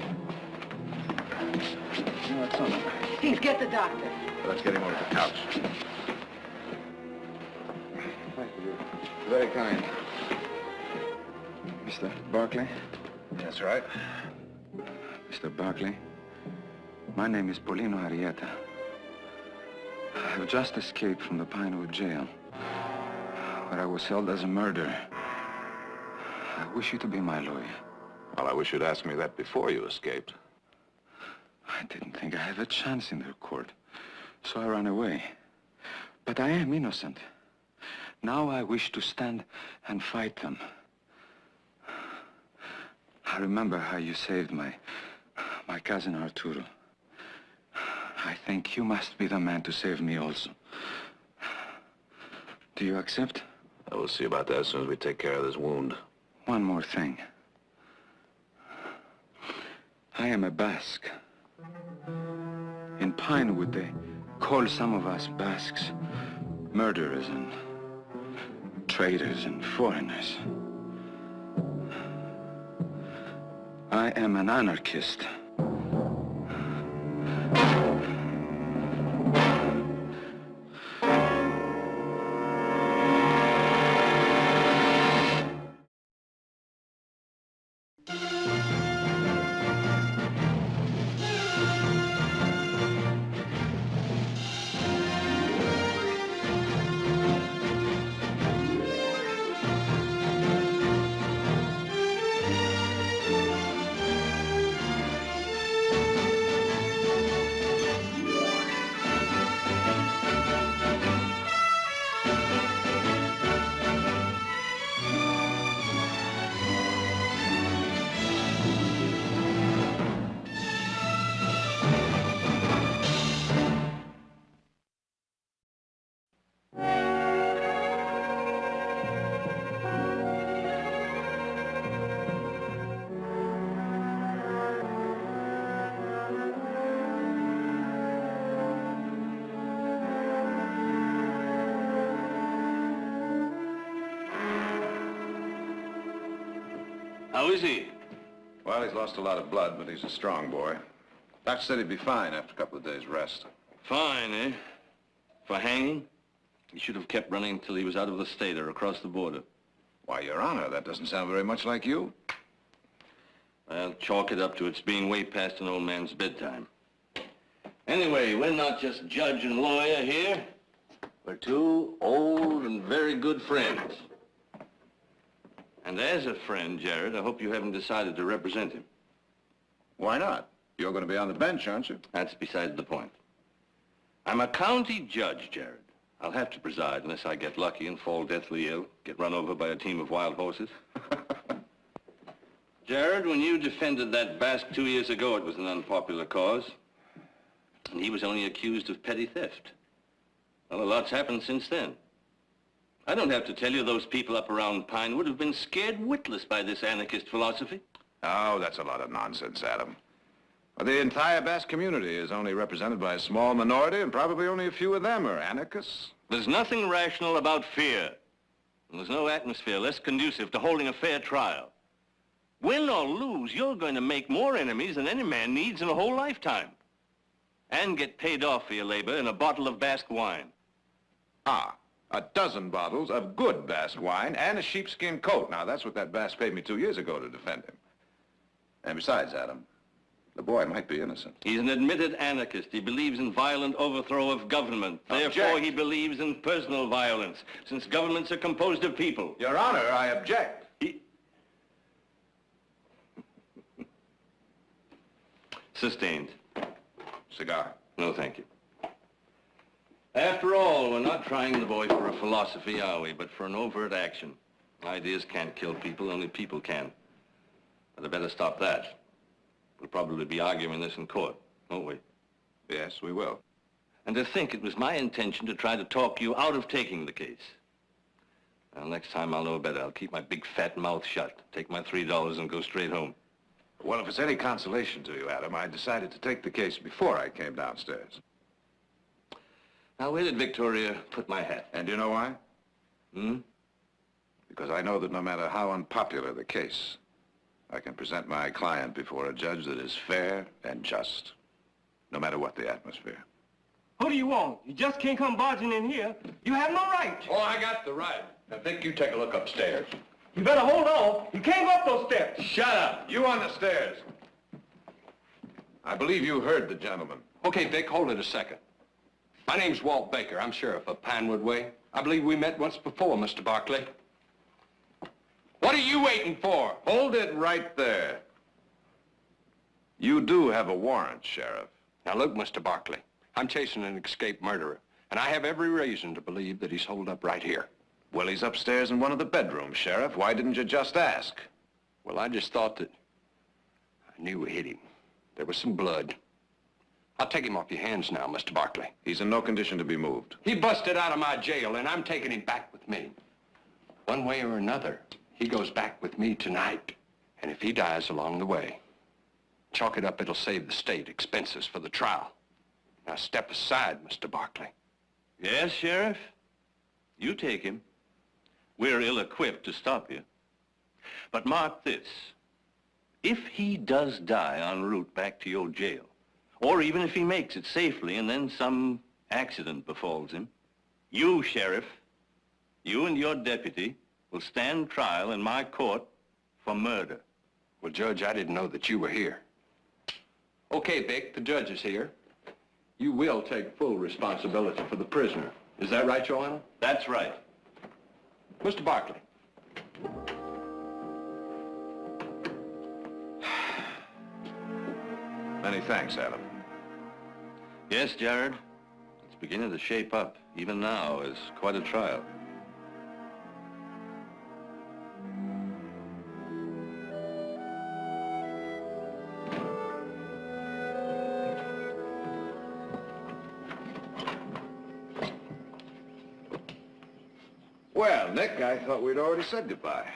No, it's not. Please get the doctor. Let's get him over to the couch. Thank you. Very kind. Mr. Barkley? That's right. Mr. Barkley, my name is Polino Arrieta. I have just escaped from the Pinewood jail, where I was held as a murderer. I wish you to be my lawyer. Well, I wish you'd asked me that before you escaped. I didn't think I had a chance in their court, so I ran away. But I am innocent. Now I wish to stand and fight them. I remember how you saved my cousin Arturo. I think you must be the man to save me also. Do you accept? I will see about that as soon as we take care of this wound. One more thing. I am a Basque. In Pinewood, they call some of us Basques murderers and traitors and foreigners. I am an anarchist. How is he? Well, he's lost a lot of blood, but he's a strong boy. Doctor said he'd be fine after a couple of days' rest. Fine, eh? For hanging? He should have kept running until he was out of the state or across the border. Why, Your Honor, that doesn't sound very much like you. I'll chalk it up to it's being way past an old man's bedtime. Anyway, we're not just judge and lawyer here. We're two old and very good friends. And as a friend, Jared, I hope you haven't decided to represent him. Why not? You're going to be on the bench, aren't you? That's beside the point. I'm a county judge, Jared. I'll have to preside unless I get lucky and fall deathly ill, get run over by a team of wild horses. Jared, when you defended that Basque 2 years ago, it was an unpopular cause. And he was only accused of petty theft. Well, a lot's happened since then. I don't have to tell you those people up around Pinewood have been scared witless by this anarchist philosophy. Oh, that's a lot of nonsense, Adam. Well, the entire Basque community is only represented by a small minority, and probably only a few of them are anarchists. There's nothing rational about fear. And there's no atmosphere less conducive to holding a fair trial. Win or lose, you're going to make more enemies than any man needs in a whole lifetime. And get paid off for your labor in a bottle of Basque wine. Ah, a dozen bottles of good Basque wine and a sheepskin coat. Now, that's what that Basque paid me 2 years ago to defend him. And besides, Adam, the boy might be innocent. He's an admitted anarchist. He believes in violent overthrow of government. Therefore, he believes in personal violence, since governments are composed of people. Your Honor, I object. Sustained. Cigar. No, thank you. After all, we're not trying the boy for a philosophy, are we? But for an overt action. Ideas can't kill people, only people can. But I better stop that. We'll probably be arguing this in court. won't we? Yes, we will. And to think it was my intention to try to talk you out of taking the case. Well, next time I'll know better. I'll keep my big fat mouth shut, take my $3 and go straight home. Well, if it's any consolation to you, Adam, I decided to take the case before I came downstairs. Now, where did Victoria put my hat? And do you know why? Hmm? Because I know that no matter how unpopular the case, I can present my client before a judge that is fair and just, no matter what the atmosphere. Who do you want? You just can't come barging in here. You have no right. Oh, I got the right. I think you take a look upstairs. You better hold on. You can't go up those steps. Shut up. You on the stairs. I believe you heard the gentleman. Okay, Vic, hold it a second. My name's Walt Baker. I'm sheriff of Pinewood Way. I believe we met once before, Mr. Barkley. What are you waiting for? Hold it right there. You do have a warrant, Sheriff. Now look, Mr. Barkley, I'm chasing an escaped murderer, and I have every reason to believe that he's holed up right here. Well, he's upstairs in one of the bedrooms, Sheriff. Why didn't you just ask? Well, I just thought that I knew we hit him. There was some blood. I'll take him off your hands now, Mr. Barkley. He's in no condition to be moved. He busted out of my jail, and I'm taking him back with me. One way or another, he goes back with me tonight. And if he dies along the way, chalk it up, it'll save the state expenses for the trial. Now step aside, Mr. Barkley. Yes, Sheriff? You take him. We're ill-equipped to stop you. But mark this. If he does die en route back to your jail, or even if he makes it safely and then some accident befalls him, you, Sheriff, you and your deputy will stand trial in my court for murder. Well, Judge, I didn't know that you were here. Okay, Vic, the judge is here. You will take full responsibility for the prisoner. Is that right, Your Honor? That's right. Mr. Barkley. Many thanks, Adam. Yes, Jared. It's beginning to shape up, even now, as quite a trial. Well, Nick, I thought we'd already said goodbye.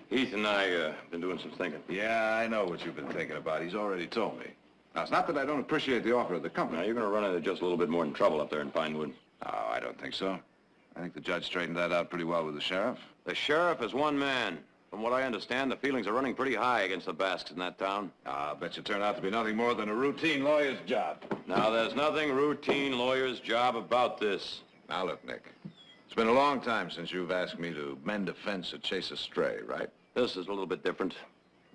Heath and I been doing some thinking. Yeah, I know what you've been thinking about. He's already told me. Now, it's not that I don't appreciate the offer of the company. Now, you're going to run into just a little bit more than trouble up there in Pinewood. Oh, I don't think so. I think the judge straightened that out pretty well with the sheriff. The sheriff is one man. From what I understand, the feelings are running pretty high against the Basques in that town. I'll bet you turned out to be nothing more than a routine lawyer's job. Now, there's nothing routine lawyer's job about this. Now, look, Nick. It's been a long time since you've asked me to mend a fence or chase a stray, right? This is a little bit different.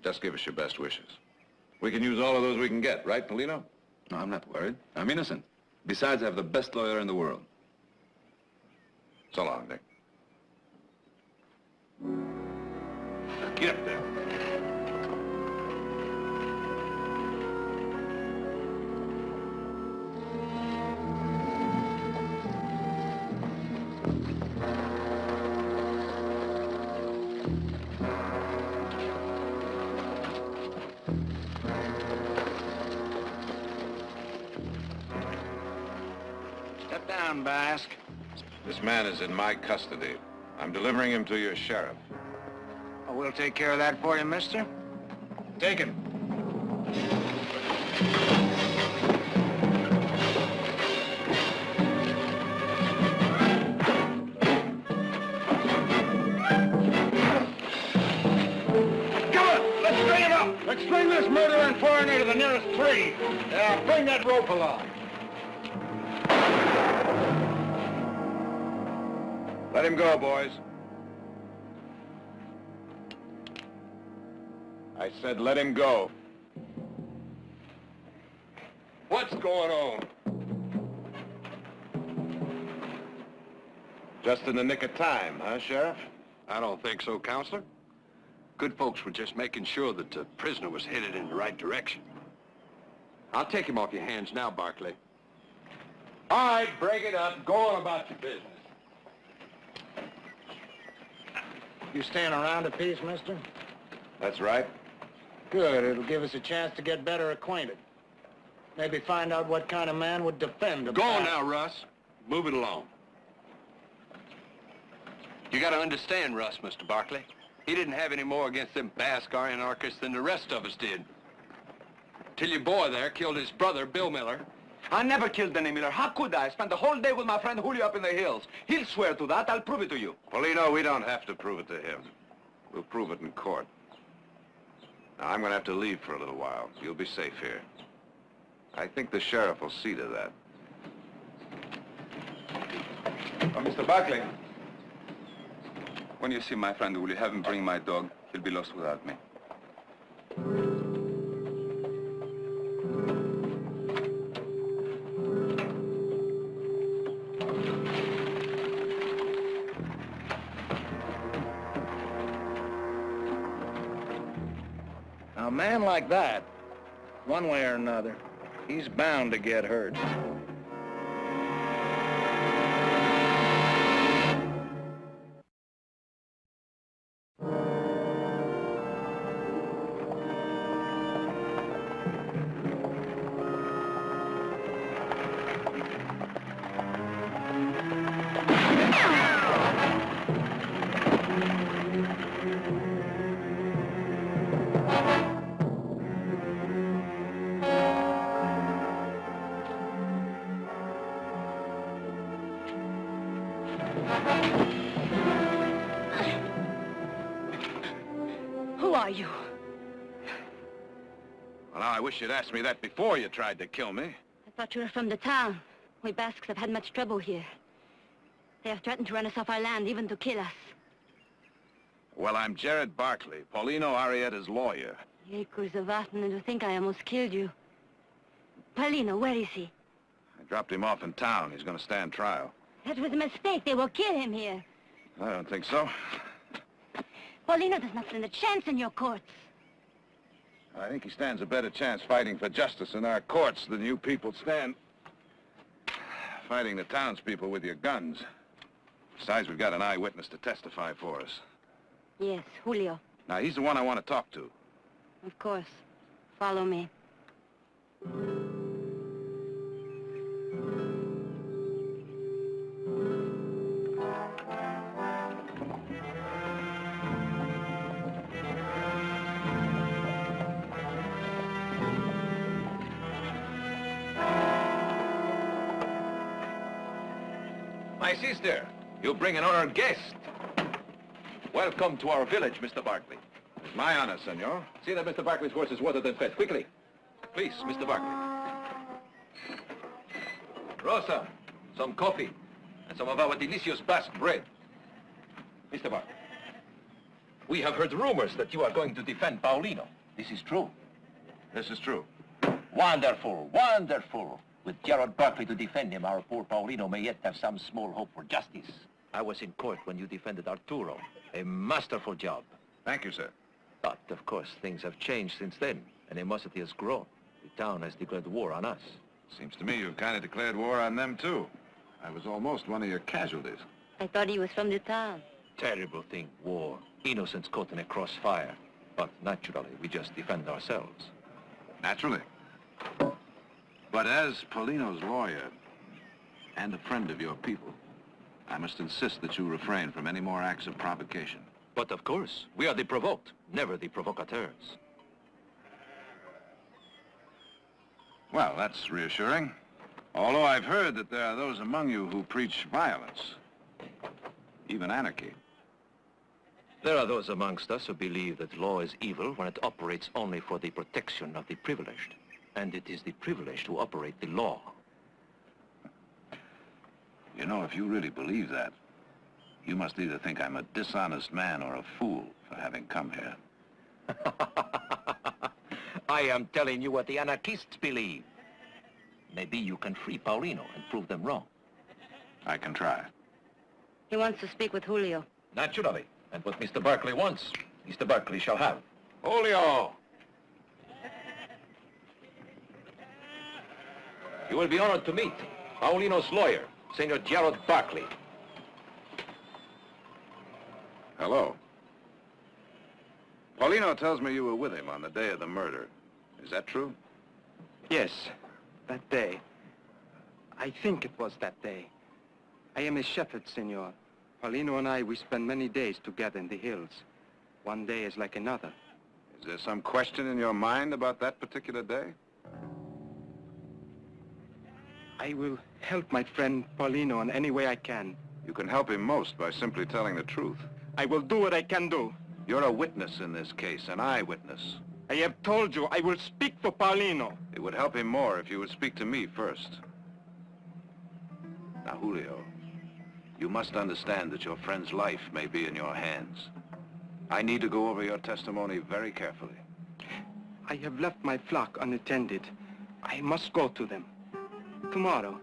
Just give us your best wishes. We can use all of those we can get, right, Polino? No, I'm not worried. I'm innocent. Besides, I have the best lawyer in the world. So long, Nick. Get up there. Step down, Basque. This man is in my custody. I'm delivering him to your sheriff. Oh, we'll take care of that for you, mister. Take him. Come on, let's string him up. Let's string this murderer and foreigner to the nearest tree. Yeah, bring that rope along. Let him go, boys. I said let him go. What's going on? Just in the nick of time, huh, Sheriff? I don't think so, Counselor. Good folks were just making sure that the prisoner was headed in the right direction. I'll take him off your hands now, Barkley. All right, break it up. Go on about your business. You staying around a piece, mister? That's right. Good. It'll give us a chance to get better acquainted. Maybe find out what kind of man would defend him. Go on now, Russ. Move it along. You gotta understand Russ, Mr. Barkley. He didn't have any more against them Basque anarchists than the rest of us did. Till your boy there killed his brother, Bill Miller. I never killed any Miller. How could I? I spent the whole day with my friend Julio up in the hills. He'll swear to that. I'll prove it to you. Polino, we don't have to prove it to him. We'll prove it in court. Now, I'm going to have to leave for a little while. You'll be safe here. I think the sheriff will see to that. Oh, Mr. Barkley. When you see my friend, will you have him bring my dog? He'll be lost without me. Now, a man like that, one way or another, he's bound to get hurt. Who are you? Well, now, I wish you'd asked me that before you tried to kill me. I thought you were from the town. We Basques have had much trouble here. They have threatened to run us off our land, even to kill us. Well, I'm Jared Barkley, Paulino Arrieta's lawyer. Acres of Aten, and to think I almost killed you. Paulino, where is he? I dropped him off in town. He's going to stand trial. That was a mistake. They will kill him here. I don't think so. Paulino does not stand a chance in your courts. I think he stands a better chance fighting for justice in our courts than you people stand fighting the townspeople with your guns. Besides, we've got an eyewitness to testify for us. Yes, Julio. Now, he's the one I want to talk to. Of course. Follow me. My sister, you bring an honored guest. Welcome to our village, Mr. Barkley. It's my honor, senor. See that Mr. Barkley's horse is watered and fed. Quickly. Please, Mr. Barkley. Rosa, some coffee, and some of our delicious Basque bread. Mr. Barkley, we have heard rumors that you are going to defend Paulino. This is true. This is true. Wonderful, wonderful. With Jared Barkley to defend him, our poor Paulino may yet have some small hope for justice. I was in court when you defended Arturo. A masterful job. Thank you, sir. But, of course, things have changed since then. Animosity has grown. The town has declared war on us. Seems to me you've kind of declared war on them, too. I was almost one of your casualties. I thought he was from the town. Terrible thing, war. Innocents caught in a crossfire. But naturally, we just defend ourselves. Naturally. But as Paulino's lawyer and a friend of your people, I must insist that you refrain from any more acts of provocation. But of course, we are the provoked, never the provocateurs. Well, that's reassuring. Although I've heard that there are those among you who preach violence, even anarchy. There are those amongst us who believe that law is evil when it operates only for the protection of the privileged. And it is the privileged who operate the law. You know, if you really believe that, you must either think I'm a dishonest man or a fool for having come here. I am telling you what the anarchists believe. Maybe you can free Paulino and prove them wrong. I can try. He wants to speak with Julio. Naturally. And what Mr. Barkley wants, Mr. Barkley shall have. Julio! You will be honored to meet Paulino's lawyer, Senor Jared Barkley. Hello. Paulino tells me you were with him on the day of the murder. Is that true? Yes. That day. I think it was that day. I am a shepherd, senor. Paulino and I, we spend many days together in the hills. One day is like another. Is there some question in your mind about that particular day? I will help my friend Paulino in any way I can. You can help him most by simply telling the truth. I will do what I can do. You're a witness in this case, an eyewitness. I have told you, I will speak for Paulino. It would help him more if you would speak to me first. Now, Julio, you must understand that your friend's life may be in your hands. I need to go over your testimony very carefully. I have left my flock unattended. I must go to them. Tomorrow.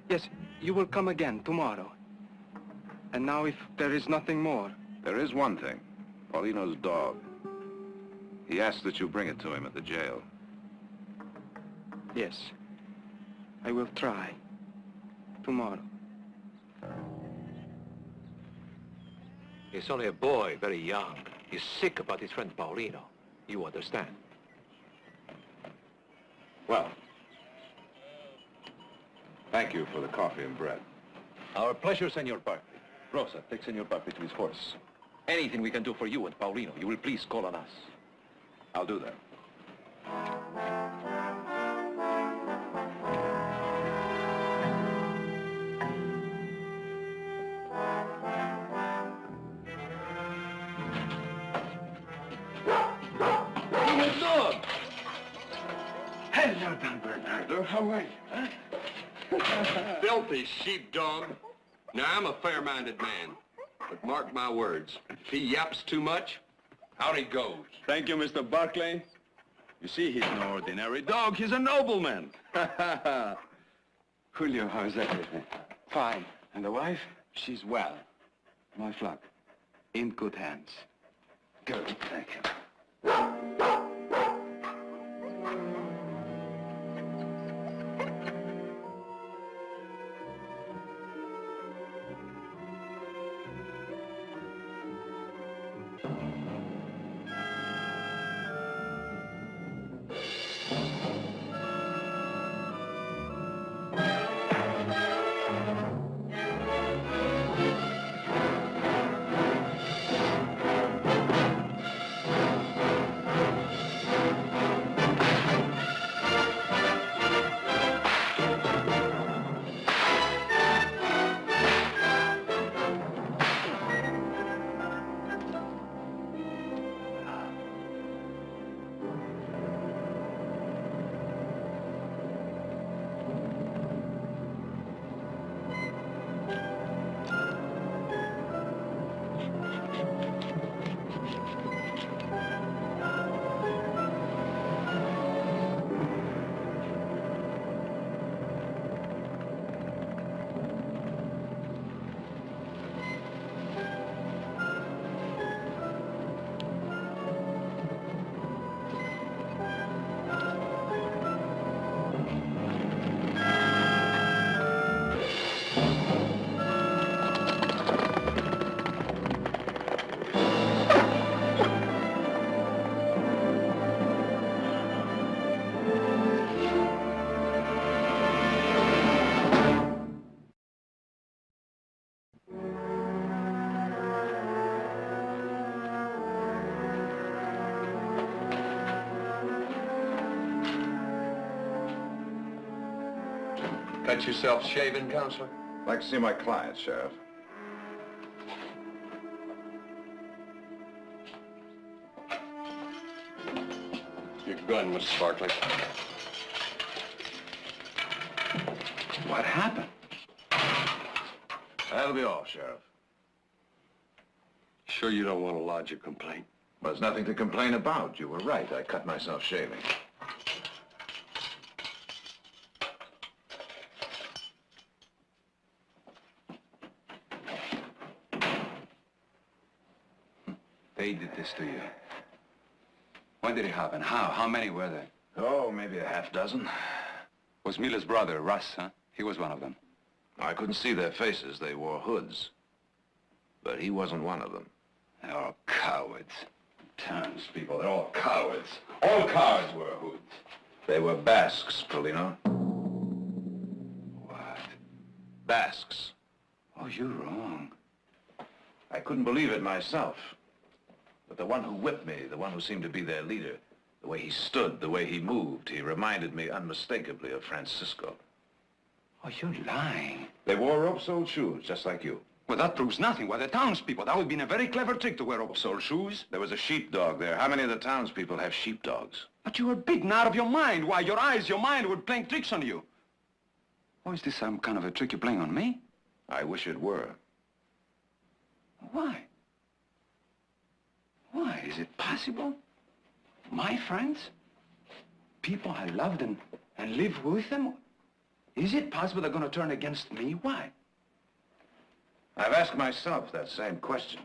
Yes, you will come again tomorrow. And now if there is nothing more. There is one thing. Paulino's dog. He asked that you bring it to him at the jail. Yes. I will try. Tomorrow. He's only a boy, very young. He's sick about his friend Paulino. You understand? Well, thank you for the coffee and bread. Our pleasure, Senor Barkley. Rosa, take Senor Barkley to his horse. Anything we can do for you and Paulino, you will please call on us. I'll do that. Dog! Hello, Don Bernardo. How are you? Huh? Filthy sheepdog. Now, I'm a fair-minded man, but mark my words. If he yaps too much, out he goes. Thank you, Mr. Barkley. You see, he's no ordinary dog. He's a nobleman. Julio, how's everything? Fine. And the wife? She's well. My flock. In good hands. Good, thank you. Got yourself shaving, Counselor? I'd like to see my client, Sheriff. Your gun, Mr. Barkley. What happened? That'll be all, Sheriff. Sure you don't want to lodge a complaint? Well, there's nothing to complain about. You were right. I cut myself shaving. They did this to you. When did it happen? How? How many were there? Oh, maybe a half dozen. Was Mila's brother, Russ, huh? He was one of them. I couldn't see their faces. They wore hoods. But he wasn't one of them. They're all cowards. Townspeople, they're all cowards. All cowards wear hoods. They were Basques, Paulino. Basques. Oh, you're wrong. I couldn't believe it myself. But the one who whipped me, the one who seemed to be their leader, the way he stood, the way he moved, he reminded me unmistakably of Francisco. Oh, you're lying. They wore rope-soled shoes, just like you. Well, that proves nothing. Why, the townspeople. That would have been a very clever trick to wear rope-soled shoes. There was a sheepdog there. How many of the townspeople have sheepdogs? But you were beaten out of your mind. Why, your eyes, your mind were playing tricks on you. Oh, is this some kind of a trick you're playing on me? I wish it were. Why? Why? Is it possible? My friends? People I loved and lived with them? Is it possible they're going to turn against me? Why? I've asked myself that same question.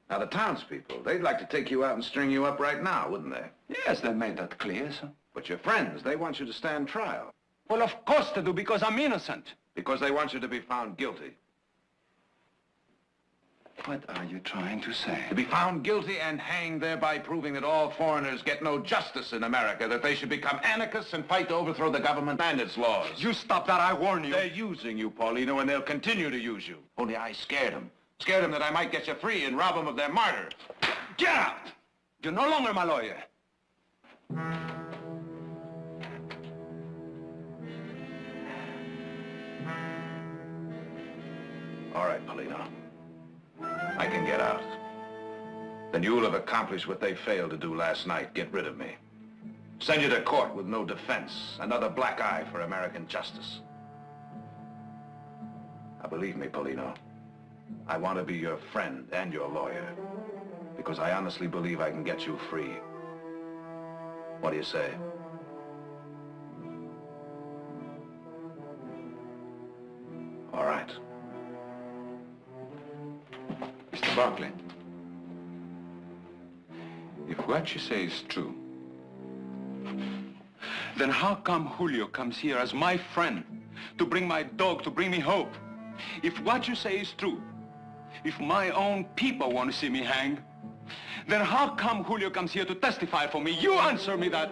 Now, the townspeople, they'd like to take you out and string you up right now, wouldn't they? Yes, they made that clear, sir. But your friends, they want you to stand trial. Well, of course they do, because I'm innocent. Because they want you to be found guilty. What are you trying to say? To be found guilty and hanged, thereby proving that all foreigners get no justice in America, that they should become anarchists and fight to overthrow the government and its laws. You stop that, I warn you. They're using you, Paulino, and they'll continue to use you. Only I scared them. Scared them that I might get you free and rob them of their martyr. Get out! You're no longer my lawyer. All right, Paulino. I can get out. Then you'll have accomplished what they failed to do last night. Get rid of me. Send you to court with no defense. Another black eye for American justice. Now, believe me, Paulino, I want to be your friend and your lawyer, because I honestly believe I can get you free. What do you say? All right. Mr. Barkley, if what you say is true, then how come Julio comes here as my friend to bring my dog, to bring me hope? If what you say is true, if my own people want to see me hang, then how come Julio comes here to testify for me? You answer me that.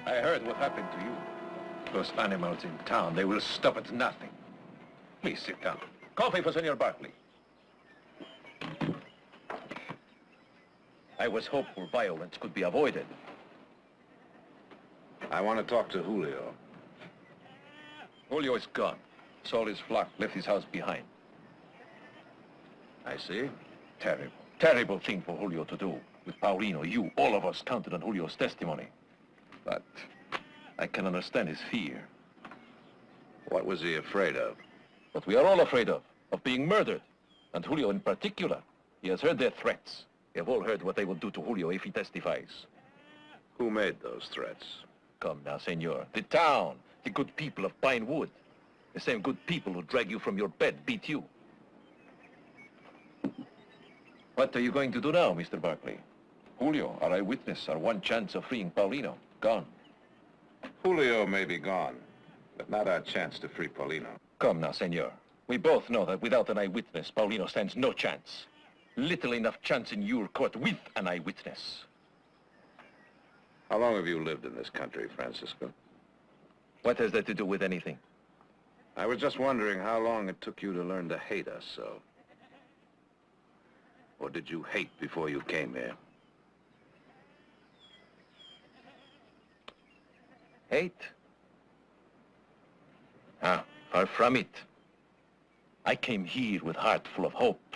I heard what happened to you. Those animals in town, they will stop at nothing. Please sit down. Coffee for Senor Barkley. I was hopeful violence could be avoided. I want to talk to Julio. Julio is gone. Sold his flock, left his house behind. I see. Terrible, terrible thing for Julio to do. With Paulino, you, all of us counted on Julio's testimony. But I can understand his fear. What was he afraid of? What we are all afraid of being murdered. And Julio in particular. He has heard their threats. We have all heard what they will do to Julio if he testifies. Who made those threats? Come now, senor. The town, the good people of Pine Wood. The same good people who drag you from your bed, beat you. What are you going to do now, Mr. Barkley? Julio, our eyewitness, our one chance of freeing Paulino, gone. Julio may be gone, but not our chance to free Paulino. Come now, senor. We both know that without an eyewitness, Paulino stands no chance. Little enough chance in your court with an eyewitness. How long have you lived in this country, Francisco? What has that to do with anything? I was just wondering how long it took you to learn to hate us so. Or did you hate before you came here? Hate? Ah, far from it. I came here with heart full of hope.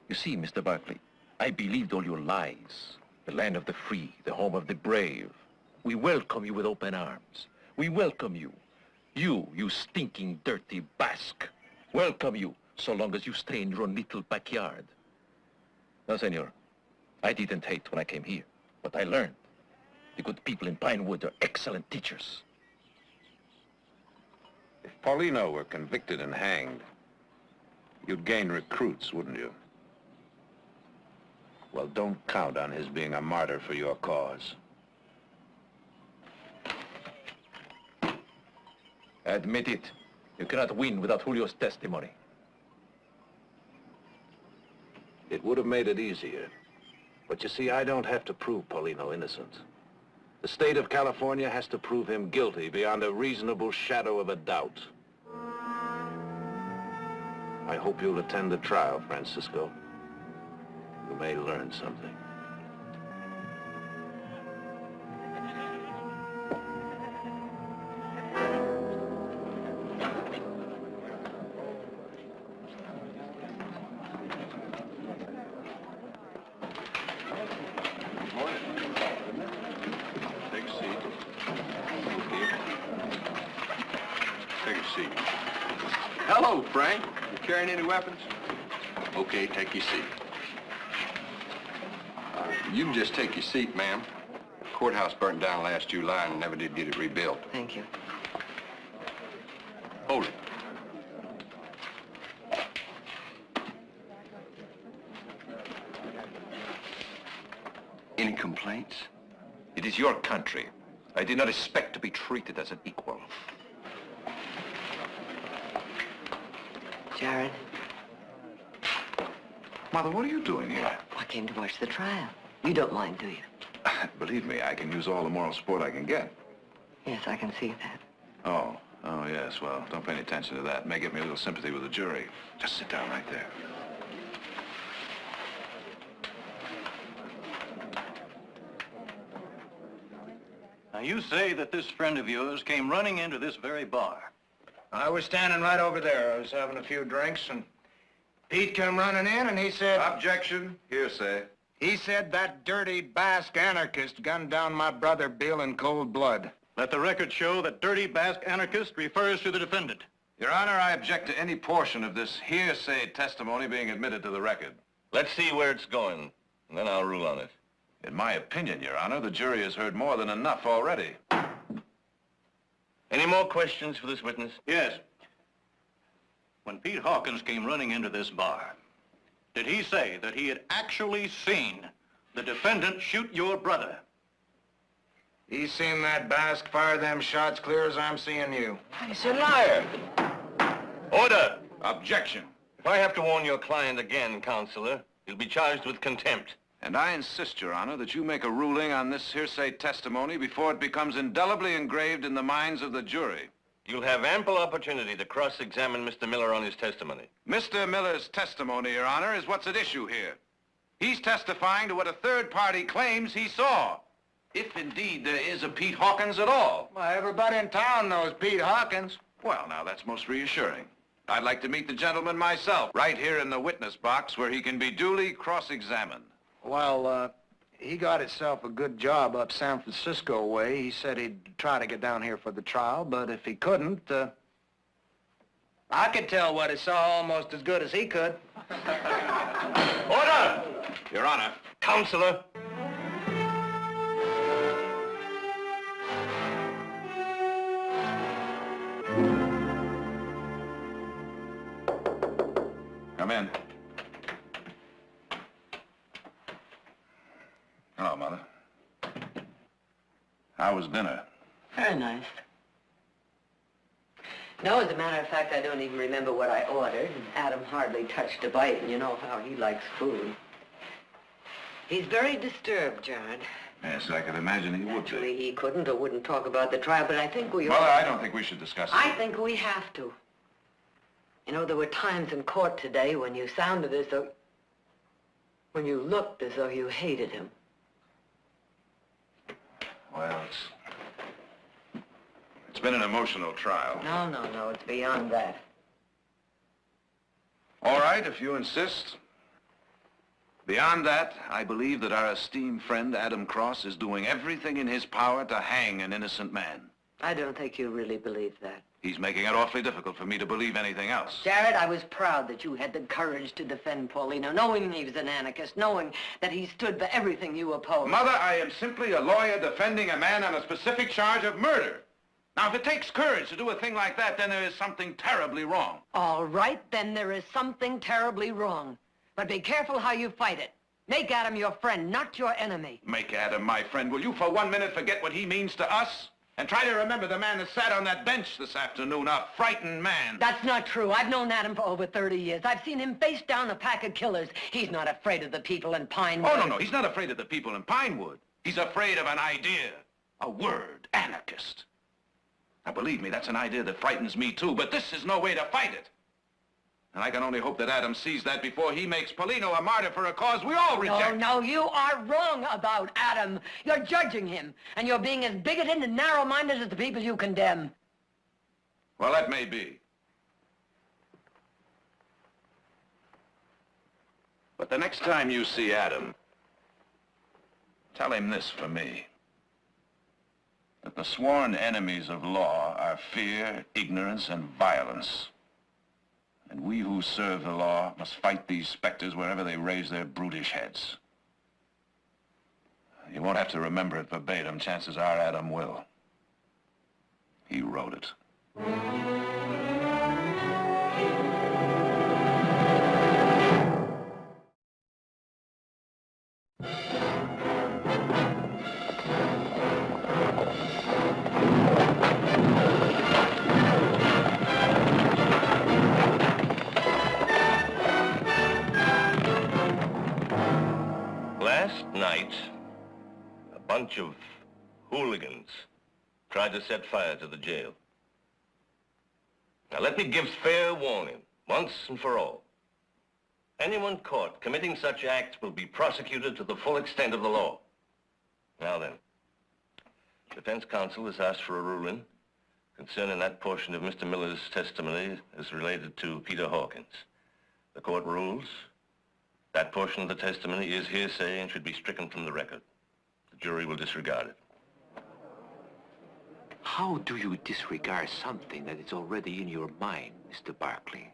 You see, Mr. Barkley, I believed all your lies. The land of the free, the home of the brave. We welcome you with open arms. We welcome you. You stinking, dirty Basque. Welcome you, so long as you stay in your own little backyard. Now, senor, I didn't hate when I came here, but I learned. The good people in Pinewood are excellent teachers. If Paulino were convicted and hanged, you'd gain recruits, wouldn't you? Well, don't count on his being a martyr for your cause. Admit it. You cannot win without Julio's testimony. It would have made it easier. But you see, I don't have to prove Paulino innocent. The state of California has to prove him guilty beyond a reasonable shadow of a doubt. I hope you'll attend the trial, Francisco. You may learn something. Hello, Frank. You carrying any weapons? Okay, take your seat. You can just take your seat, ma'am. The courthouse burnt down last July and never did get it rebuilt. Thank you. Hold it. Any complaints? It is your country. I did not expect to be treated as an equal. Jared, Mother, what are you doing here? I came to watch the trial. You don't mind, do you? Believe me, I can use all the moral support I can get. Yes, I can see that. Oh, yes, well, don't pay any attention to that. It may get me a little sympathy with the jury. Just sit down right there. Now, you say that this friend of yours came running into this very bar. I was standing right over there. I was having a few drinks, and Pete came running in, and he said... Objection. Hearsay. He said that dirty Basque anarchist gunned down my brother Bill in cold blood. Let the record show that dirty Basque anarchist refers to the defendant. Your Honor, I object to any portion of this hearsay testimony being admitted to the record. Let's see where it's going, and then I'll rule on it. In my opinion, Your Honor, the jury has heard more than enough already. Any more questions for this witness? Yes. When Pete Hawkins came running into this bar, did he say that he had actually seen the defendant shoot your brother? He seen that Basque fire them shots clear as I'm seeing you. He's a liar. Order. Objection. If I have to warn your client again, Counselor, you'll be charged with contempt. And I insist, Your Honor, that you make a ruling on this hearsay testimony before it becomes indelibly engraved in the minds of the jury. You'll have ample opportunity to cross-examine Mr. Miller on his testimony. Mr. Miller's testimony, Your Honor, is what's at issue here. He's testifying to what a third party claims he saw. If indeed there is a Pete Hawkins at all. Well, everybody in town knows Pete Hawkins. Well, now, that's most reassuring. I'd like to meet the gentleman myself, right here in the witness box where he can be duly cross-examined. Well, he got himself a good job up San Francisco way. He said he'd try to get down here for the trial, but if he couldn't, I could tell what he saw almost as good as he could. Order! Your Honor. Counselor. Come in. Hello, Mother. How was dinner? Very nice. No, as a matter of fact, I don't even remember what I ordered. Adam hardly touched a bite, and you know how he likes food. He's very disturbed, Jared. Yes, I could imagine he would be. Actually, he couldn't or wouldn't talk about the trial, but I think we ought... Mother, I don't think we should discuss it. I think we have to. You know, there were times in court today when you sounded as though... when you looked as though you hated him. Well, it's been an emotional trial. No, it's beyond that. All right, if you insist. Beyond that, I believe that our esteemed friend Adam Cross is doing everything in his power to hang an innocent man. I don't think you really believe that. He's making it awfully difficult for me to believe anything else. Jared, I was proud that you had the courage to defend Paulino, knowing he was an anarchist, knowing that he stood for everything you opposed. Mother, I am simply a lawyer defending a man on a specific charge of murder. Now, if it takes courage to do a thing like that, then there is something terribly wrong. All right, then there is something terribly wrong. But be careful how you fight it. Make Adam your friend, not your enemy. Make Adam my friend. Will you for 1 minute forget what he means to us? And try to remember the man that sat on that bench this afternoon, a frightened man. That's not true. I've known Adam for over 30 years. I've seen him face down a pack of killers. He's not afraid of the people in Pinewood. Oh, no, he's not afraid of the people in Pinewood. He's afraid of an idea, a word, anarchist. Now, believe me, that's an idea that frightens me, too, but this is no way to fight it. And I can only hope that Adam sees that before he makes Paulino a martyr for a cause we all reject. No, you are wrong about Adam. You're judging him, and you're being as bigoted and narrow-minded as the people you condemn. Well, that may be. But the next time you see Adam, tell him this for me. That the sworn enemies of law are fear, ignorance, and violence. And we who serve the law must fight these specters wherever they raise their brutish heads. You won't have to remember it verbatim. Chances are Adam will. He wrote it. Last night, a bunch of hooligans tried to set fire to the jail. Now let me give fair warning, once and for all. Anyone caught committing such acts will be prosecuted to the full extent of the law. Now then, defense counsel has asked for a ruling concerning that portion of Mr. Miller's testimony as related to Peter Hawkins. The court rules that portion of the testimony is hearsay and should be stricken from the record. The jury will disregard it. How do you disregard something that is already in your mind, Mr. Barkley?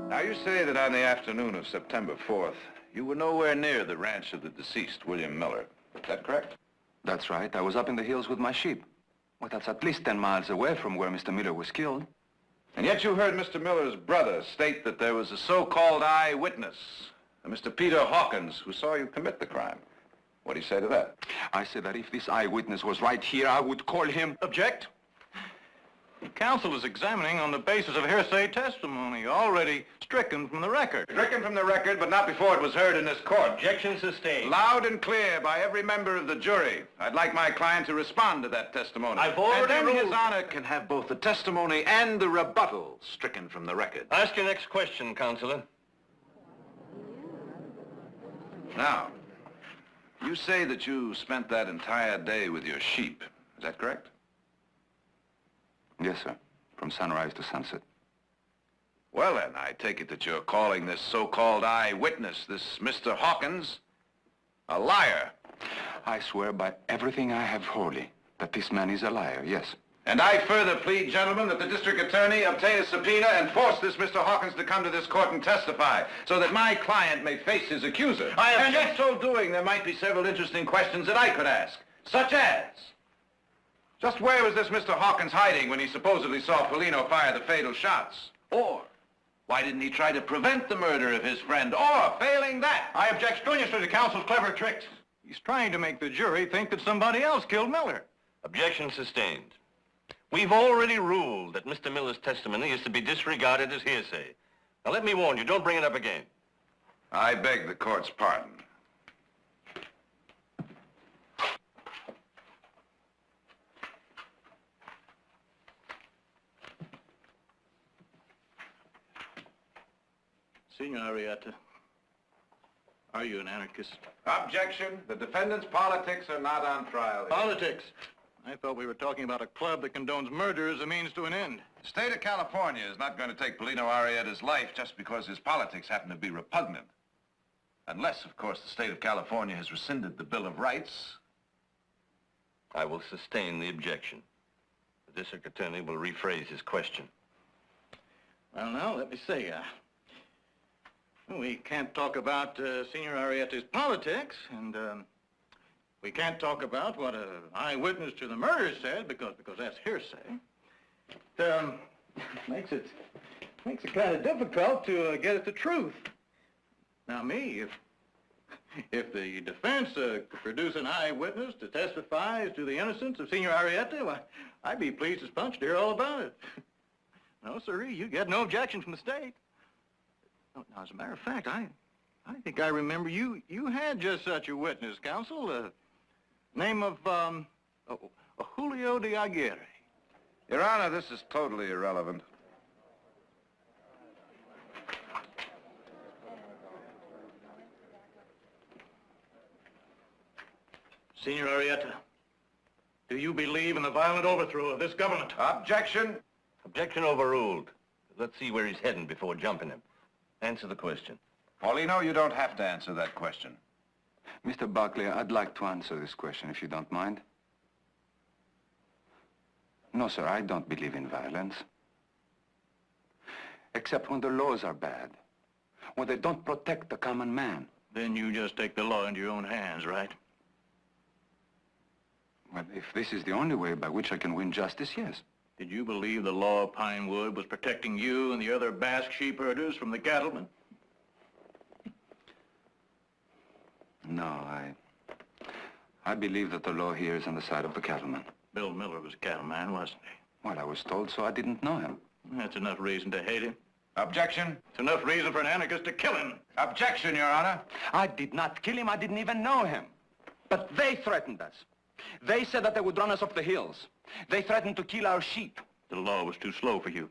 Now, you say that on the afternoon of September 4th, you were nowhere near the ranch of the deceased, William Miller. Is that correct? That's right. I was up in the hills with my sheep. Well, that's at least 10 miles away from where Mr. Miller was killed. And yet you heard Mr. Miller's brother state that there was a so-called eyewitness, a Mr. Peter Hawkins, who saw you commit the crime. What do you say to that? I said that if this eyewitness was right here, I would call him... Object. Counsel is examining on the basis of hearsay testimony, already stricken from the record. Stricken from the record, but not before it was heard in this court. Objection sustained. Loud and clear by every member of the jury. I'd like my client to respond to that testimony. I've already And then ruled. His Honor can have both the testimony and the rebuttal stricken from the record. Ask your next question, Counselor. Now, you say that you spent that entire day with your sheep. Is that correct? Yes, sir. From sunrise to sunset. Well, then, I take it that you're calling this so-called eyewitness, this Mr. Hawkins, a liar. I swear by everything I have holy that this man is a liar, yes. And I further plead, gentlemen, that the district attorney obtain a subpoena and force this Mr. Hawkins to come to this court and testify, so that my client may face his accuser. And in so doing, there might be several interesting questions that I could ask, such as, just where was this Mr. Hawkins hiding when he supposedly saw Paulino fire the fatal shots? Or, why didn't he try to prevent the murder of his friend? Or, failing that, I object strenuously to counsel's clever tricks. He's trying to make the jury think that somebody else killed Miller. Objection sustained. We've already ruled that Mr. Miller's testimony is to be disregarded as hearsay. Now let me warn you, don't bring it up again. I beg the court's pardon. Senor Arrieta, are you an anarchist? Objection. The defendant's politics are not on trial. Politics? I thought we were talking about a club that condones murder as a means to an end. The state of California is not going to take Paulino Arrieta's life just because his politics happen to be repugnant. Unless, of course, the state of California has rescinded the Bill of Rights, I will sustain the objection. The district attorney will rephrase his question. Well, now, let me see. We can't talk about Senor Arrieta's politics, and we can't talk about what an eyewitness to the murder said, because that's hearsay. It makes it kind of difficult to get at the truth. Now, me, if the defense could produce an eyewitness to testify as to the innocence of Senor Arrieta, well, I'd be pleased as punch to hear all about it. No, sirree, you get no objection from the state. Now, as a matter of fact, I think I remember you had just such a witness, counsel. Name of Julio de Aguirre. Your Honor, this is totally irrelevant. Senor Arrieta, do you believe in the violent overthrow of this government? Objection. Objection overruled. Let's see where he's heading before jumping him. Answer the question. Paulino, you don't have to answer that question. Mr. Barkley, I'd like to answer this question, if you don't mind. No, sir, I don't believe in violence. Except when the laws are bad. When they don't protect the common man. Then you just take the law into your own hands, right? Well, if this is the only way by which I can win justice, yes. Did you believe the law of Pinewood was protecting you and the other Basque sheep herders from the cattlemen? No, I believe that the law here is on the side of the cattleman. Bill Miller was a cattleman, wasn't he? Well, I was told so. I didn't know him. That's enough reason to hate him. Objection. It's enough reason for an anarchist to kill him. Objection, Your Honor. I did not kill him. I didn't even know him. But they threatened us. They said that they would run us off the hills. They threatened to kill our sheep. The law was too slow for you.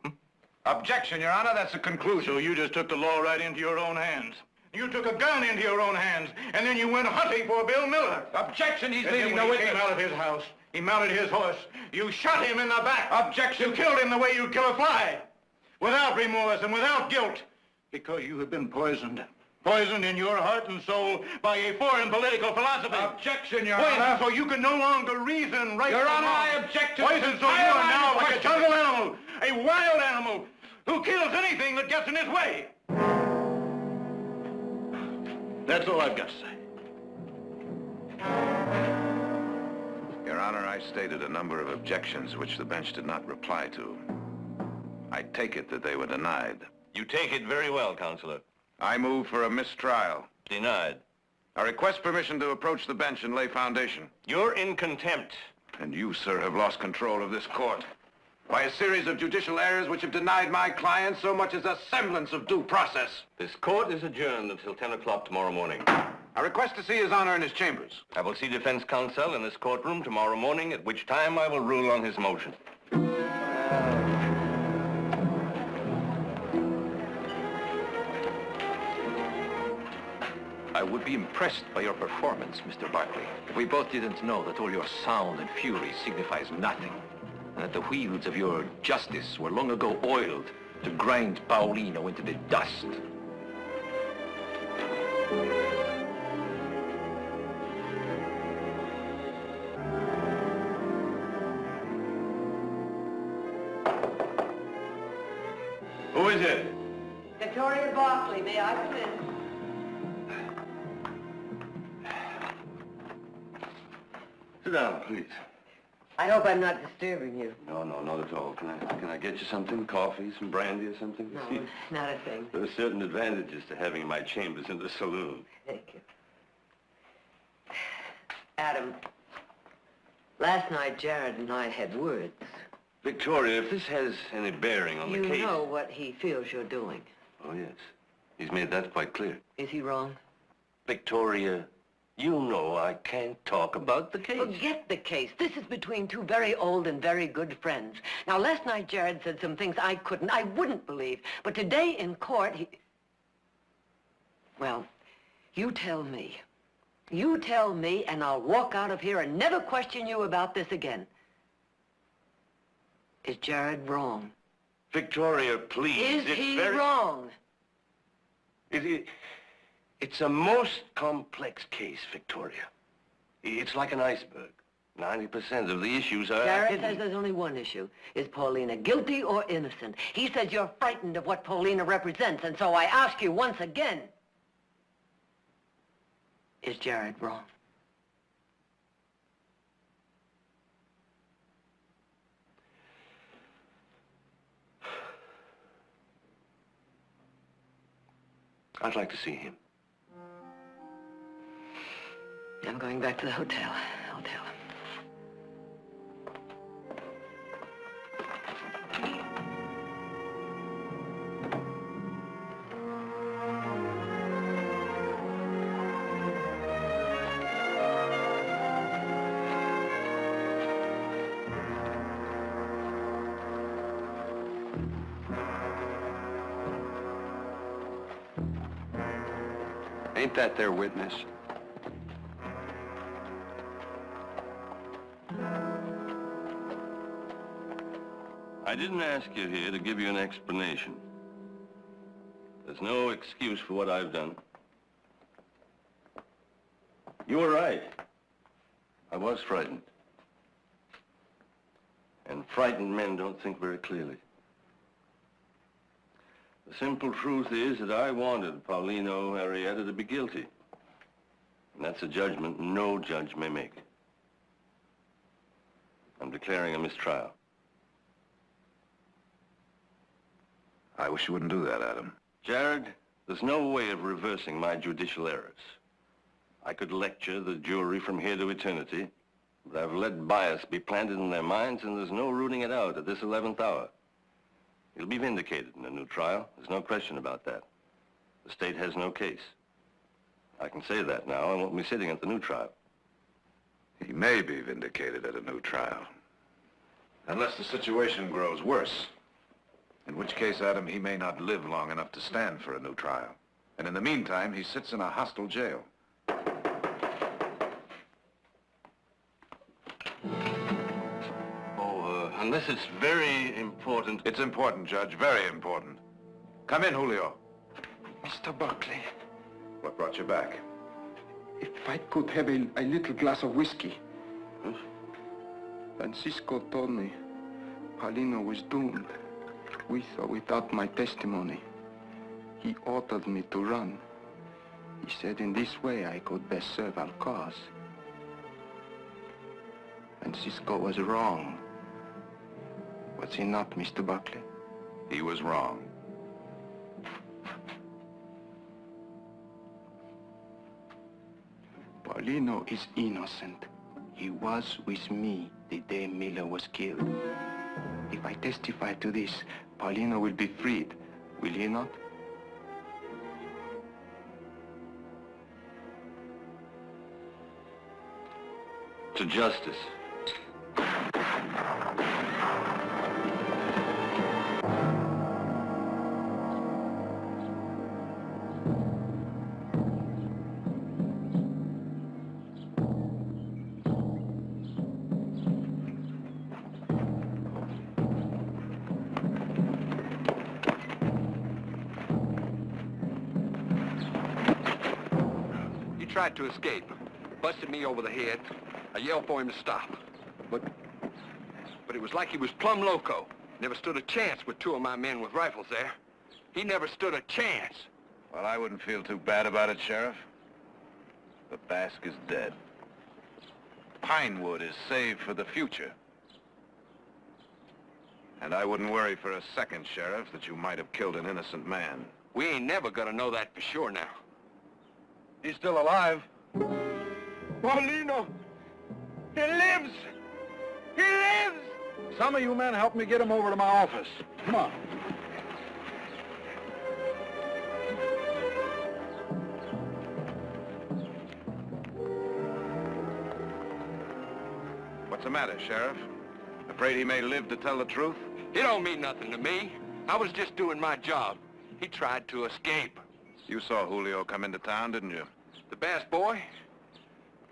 Objection, Your Honor. That's a conclusion. So you just took the law right into your own hands. You took a gun into your own hands, and then you went hunting for Bill Miller. Objection, he's leading leading the the witness. witness. He came out of his house. He mounted his horse. You shot him in the back. Objection. You killed him the way you'd kill a fly. Without remorse and without guilt. Because you have been poisoned. Poisoned in your heart and soul by a foreign political philosophy. Objection, Your Poisoned Honor. so you can no longer reason right Your from Honor, wrong. I object to Poisoned this so you entire are line now of like a questioning. jungle animal. A wild animal who kills anything that gets in his way. That's all I've got to say. Your Honor, I stated a number of objections which the bench did not reply to. I take it that they were denied. You take it very well, Counselor. I move for a mistrial. Denied. I request permission to approach the bench and lay foundation. You're in contempt. And you, sir, have lost control of this court by a series of judicial errors which have denied my client so much as a semblance of due process. This court is adjourned until 10 o'clock tomorrow morning. I request to see His Honor in his chambers. I will see defense counsel in this courtroom tomorrow morning, at which time I will rule on his motion. I would be impressed by your performance, Mr. Barkley, if we both didn't know that all your sound and fury signifies nothing, and that the wheels of your justice were long ago oiled to grind Paulino into the dust. Who is it? Victoria Barkley, may I come in? Sit down, please. I hope I'm not disturbing you. No, not at all. Can I get you something? Coffee, some brandy or something? No, not a thing. There are certain advantages to having my chambers in the saloon. Thank you. Adam, last night Jared and I had words. Victoria, if this has any bearing on the case... You know what he feels you're doing. Oh, yes. He's made that quite clear. Is he wrong? Victoria, you know I can't talk about the case. Forget the case. This is between two very old and very good friends. Now, last night Jared said some things I wouldn't believe. But today in court, he... Well, you tell me. You tell me, and I'll walk out of here and never question you about this again. Is Jared wrong? Victoria, please. Is he wrong? It's a most complex case, Victoria. It's like an iceberg. 90% of the issues are Jared hidden. says there's only one issue. Is Paulina guilty or innocent? He says you're frightened of what Paulina represents, and so I ask you once again, is Jared wrong? I'd like to see him. I'm going back to the hotel. I'll tell him. Ain't that their witness? I didn't ask you here to give you an explanation. There's no excuse for what I've done. You were right. I was frightened. And frightened men don't think very clearly. The simple truth is that I wanted Paulino Arrieta to be guilty. And that's a judgment no judge may make. I'm declaring a mistrial. I wish you wouldn't do that, Adam. Jared, there's no way of reversing my judicial errors. I could lecture the jury from here to eternity, but I've let bias be planted in their minds, and there's no rooting it out at this 11th hour. He'll be vindicated in a new trial. There's no question about that. The state has no case. I can say that now. I won't be sitting at the new trial. He may be vindicated at a new trial. Unless the situation grows worse. In which case, Adam, he may not live long enough to stand for a new trial. And in the meantime, he sits in a hostile jail. Unless it's very important. It's important, Judge. Very important. Come in, Julio. Mr. Barkley, What brought you back? if I could have a little glass of whiskey. Francisco told me Paulino was doomed, with or without my testimony. He ordered me to run. He said in this way I could best serve our cause. Francisco was wrong. Was he not, Mr. Barkley? He was wrong. Paulino is innocent. He was with me the day Miller was killed. If I testify to this, Paulino will be freed, will he not? To justice. Tried to escape. Busted me over the head. I yelled for him to stop. But it was like he was plumb loco. Never stood a chance with two of my men with rifles there. He never stood a chance. Well, I wouldn't feel too bad about it, Sheriff. The Basque is dead. Pinewood is saved for the future. And I wouldn't worry for a second, Sheriff, that you might have killed an innocent man. We ain't never gonna know that for sure now. He's still alive. Paulino! He lives! He lives! Some of you men help me get him over to my office. Come on. What's the matter, Sheriff? Afraid he may live to tell the truth? It don't mean nothing to me. I was just doing my job. He tried to escape. You saw Julio come into town, didn't you? The Bass boy?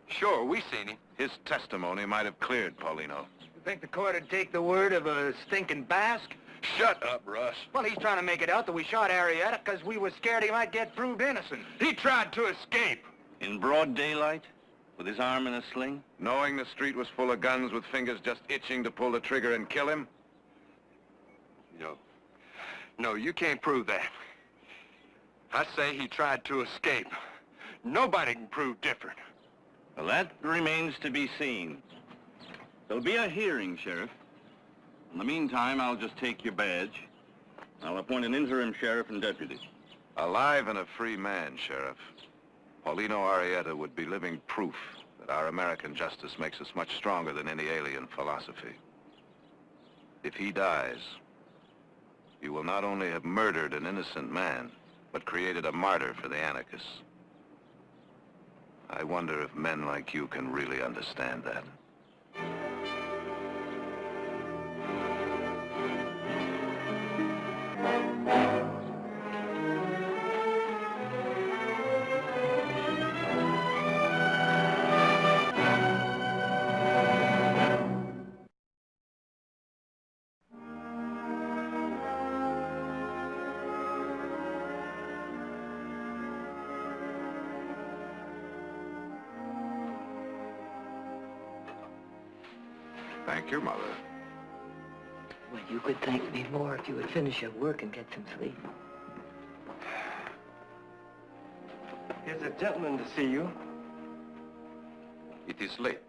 Sure, we seen him. His testimony might have cleared Paulino. You think the court would take the word of a stinking Basque? Shut up, Russ. Well, he's trying to make it out that we shot Arrieta because we were scared he might get proved innocent. He tried to escape. In broad daylight? With his arm in a sling? Knowing the street was full of guns with fingers just itching to pull the trigger and kill him? No. No, you can't prove that. I say he tried to escape. Nobody can prove different. Well, that remains to be seen. There'll be a hearing, Sheriff. In the meantime, I'll just take your badge. I'll appoint an interim sheriff and deputy. Alive and a free man, Sheriff. Paulino Arrieta would be living proof that our American justice makes us much stronger than any alien philosophy. If he dies, you will not only have murdered an innocent man, but created a martyr for the anarchists. I wonder if men like you can really understand that. Thank your mother. Well, you could thank me more if you would finish your work and get some sleep. Here's a gentleman to see you. It is late.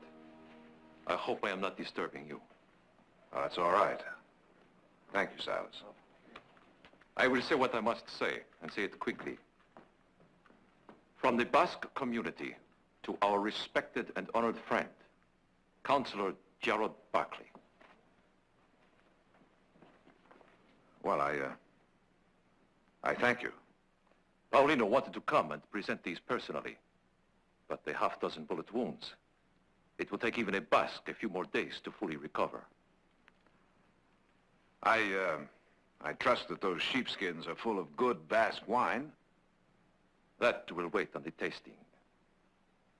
I hope I am not disturbing you. Oh, that's all right. Thank you, Silas. I will say what I must say, and say it quickly. From the Basque community to our respected and honored friend, Councillor Gerard Barkley. Well, I thank you. Paulino wanted to come and present these personally, but the half-dozen bullet wounds. It will take even a Basque a few more days to fully recover. I trust that those sheepskins are full of good Basque wine. That will wait on the tasting.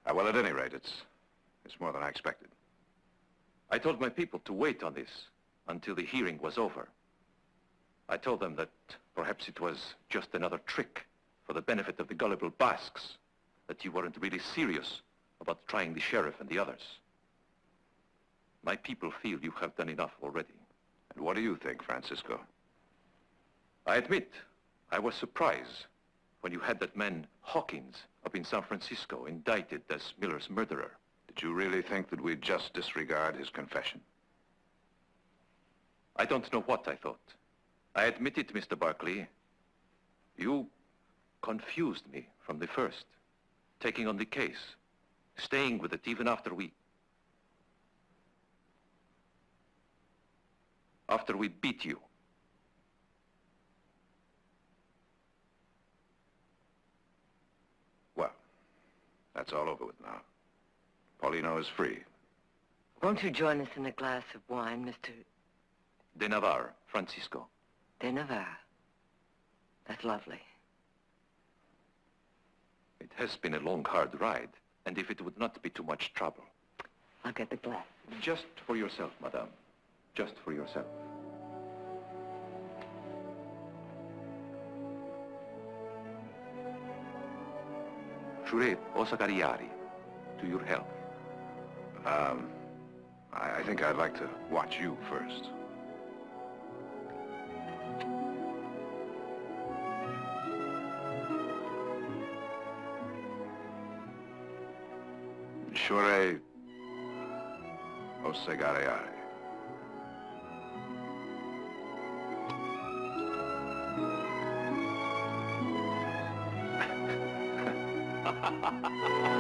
Well, at any rate, it's more than I expected. I told my people to wait on this until the hearing was over. I told them that perhaps it was just another trick for the benefit of the gullible Basques, that you weren't really serious about trying the sheriff and the others. My people feel you have done enough already. And what do you think, Francisco? I admit, I was surprised when you had that man Hawkins up in San Francisco indicted as Miller's murderer. Did you really think that we'd just disregard his confession? I don't know what I thought. I admit it, Mr. Barkley. You confused me from the first, taking on the case, staying with it even after we beat you. Well, that's all over with now. Paulino is free. Won't you join us in a glass of wine, Mr. De Navarre, Francisco. De Navarre. That's lovely. It has been a long, hard ride, and if it would not be too much trouble. I'll get the glass. Just for yourself, madame. Just for yourself. Jure Osagariari, to your health. I think I'd like to watch you first. Jure Osagariari. Ha ha ha ha!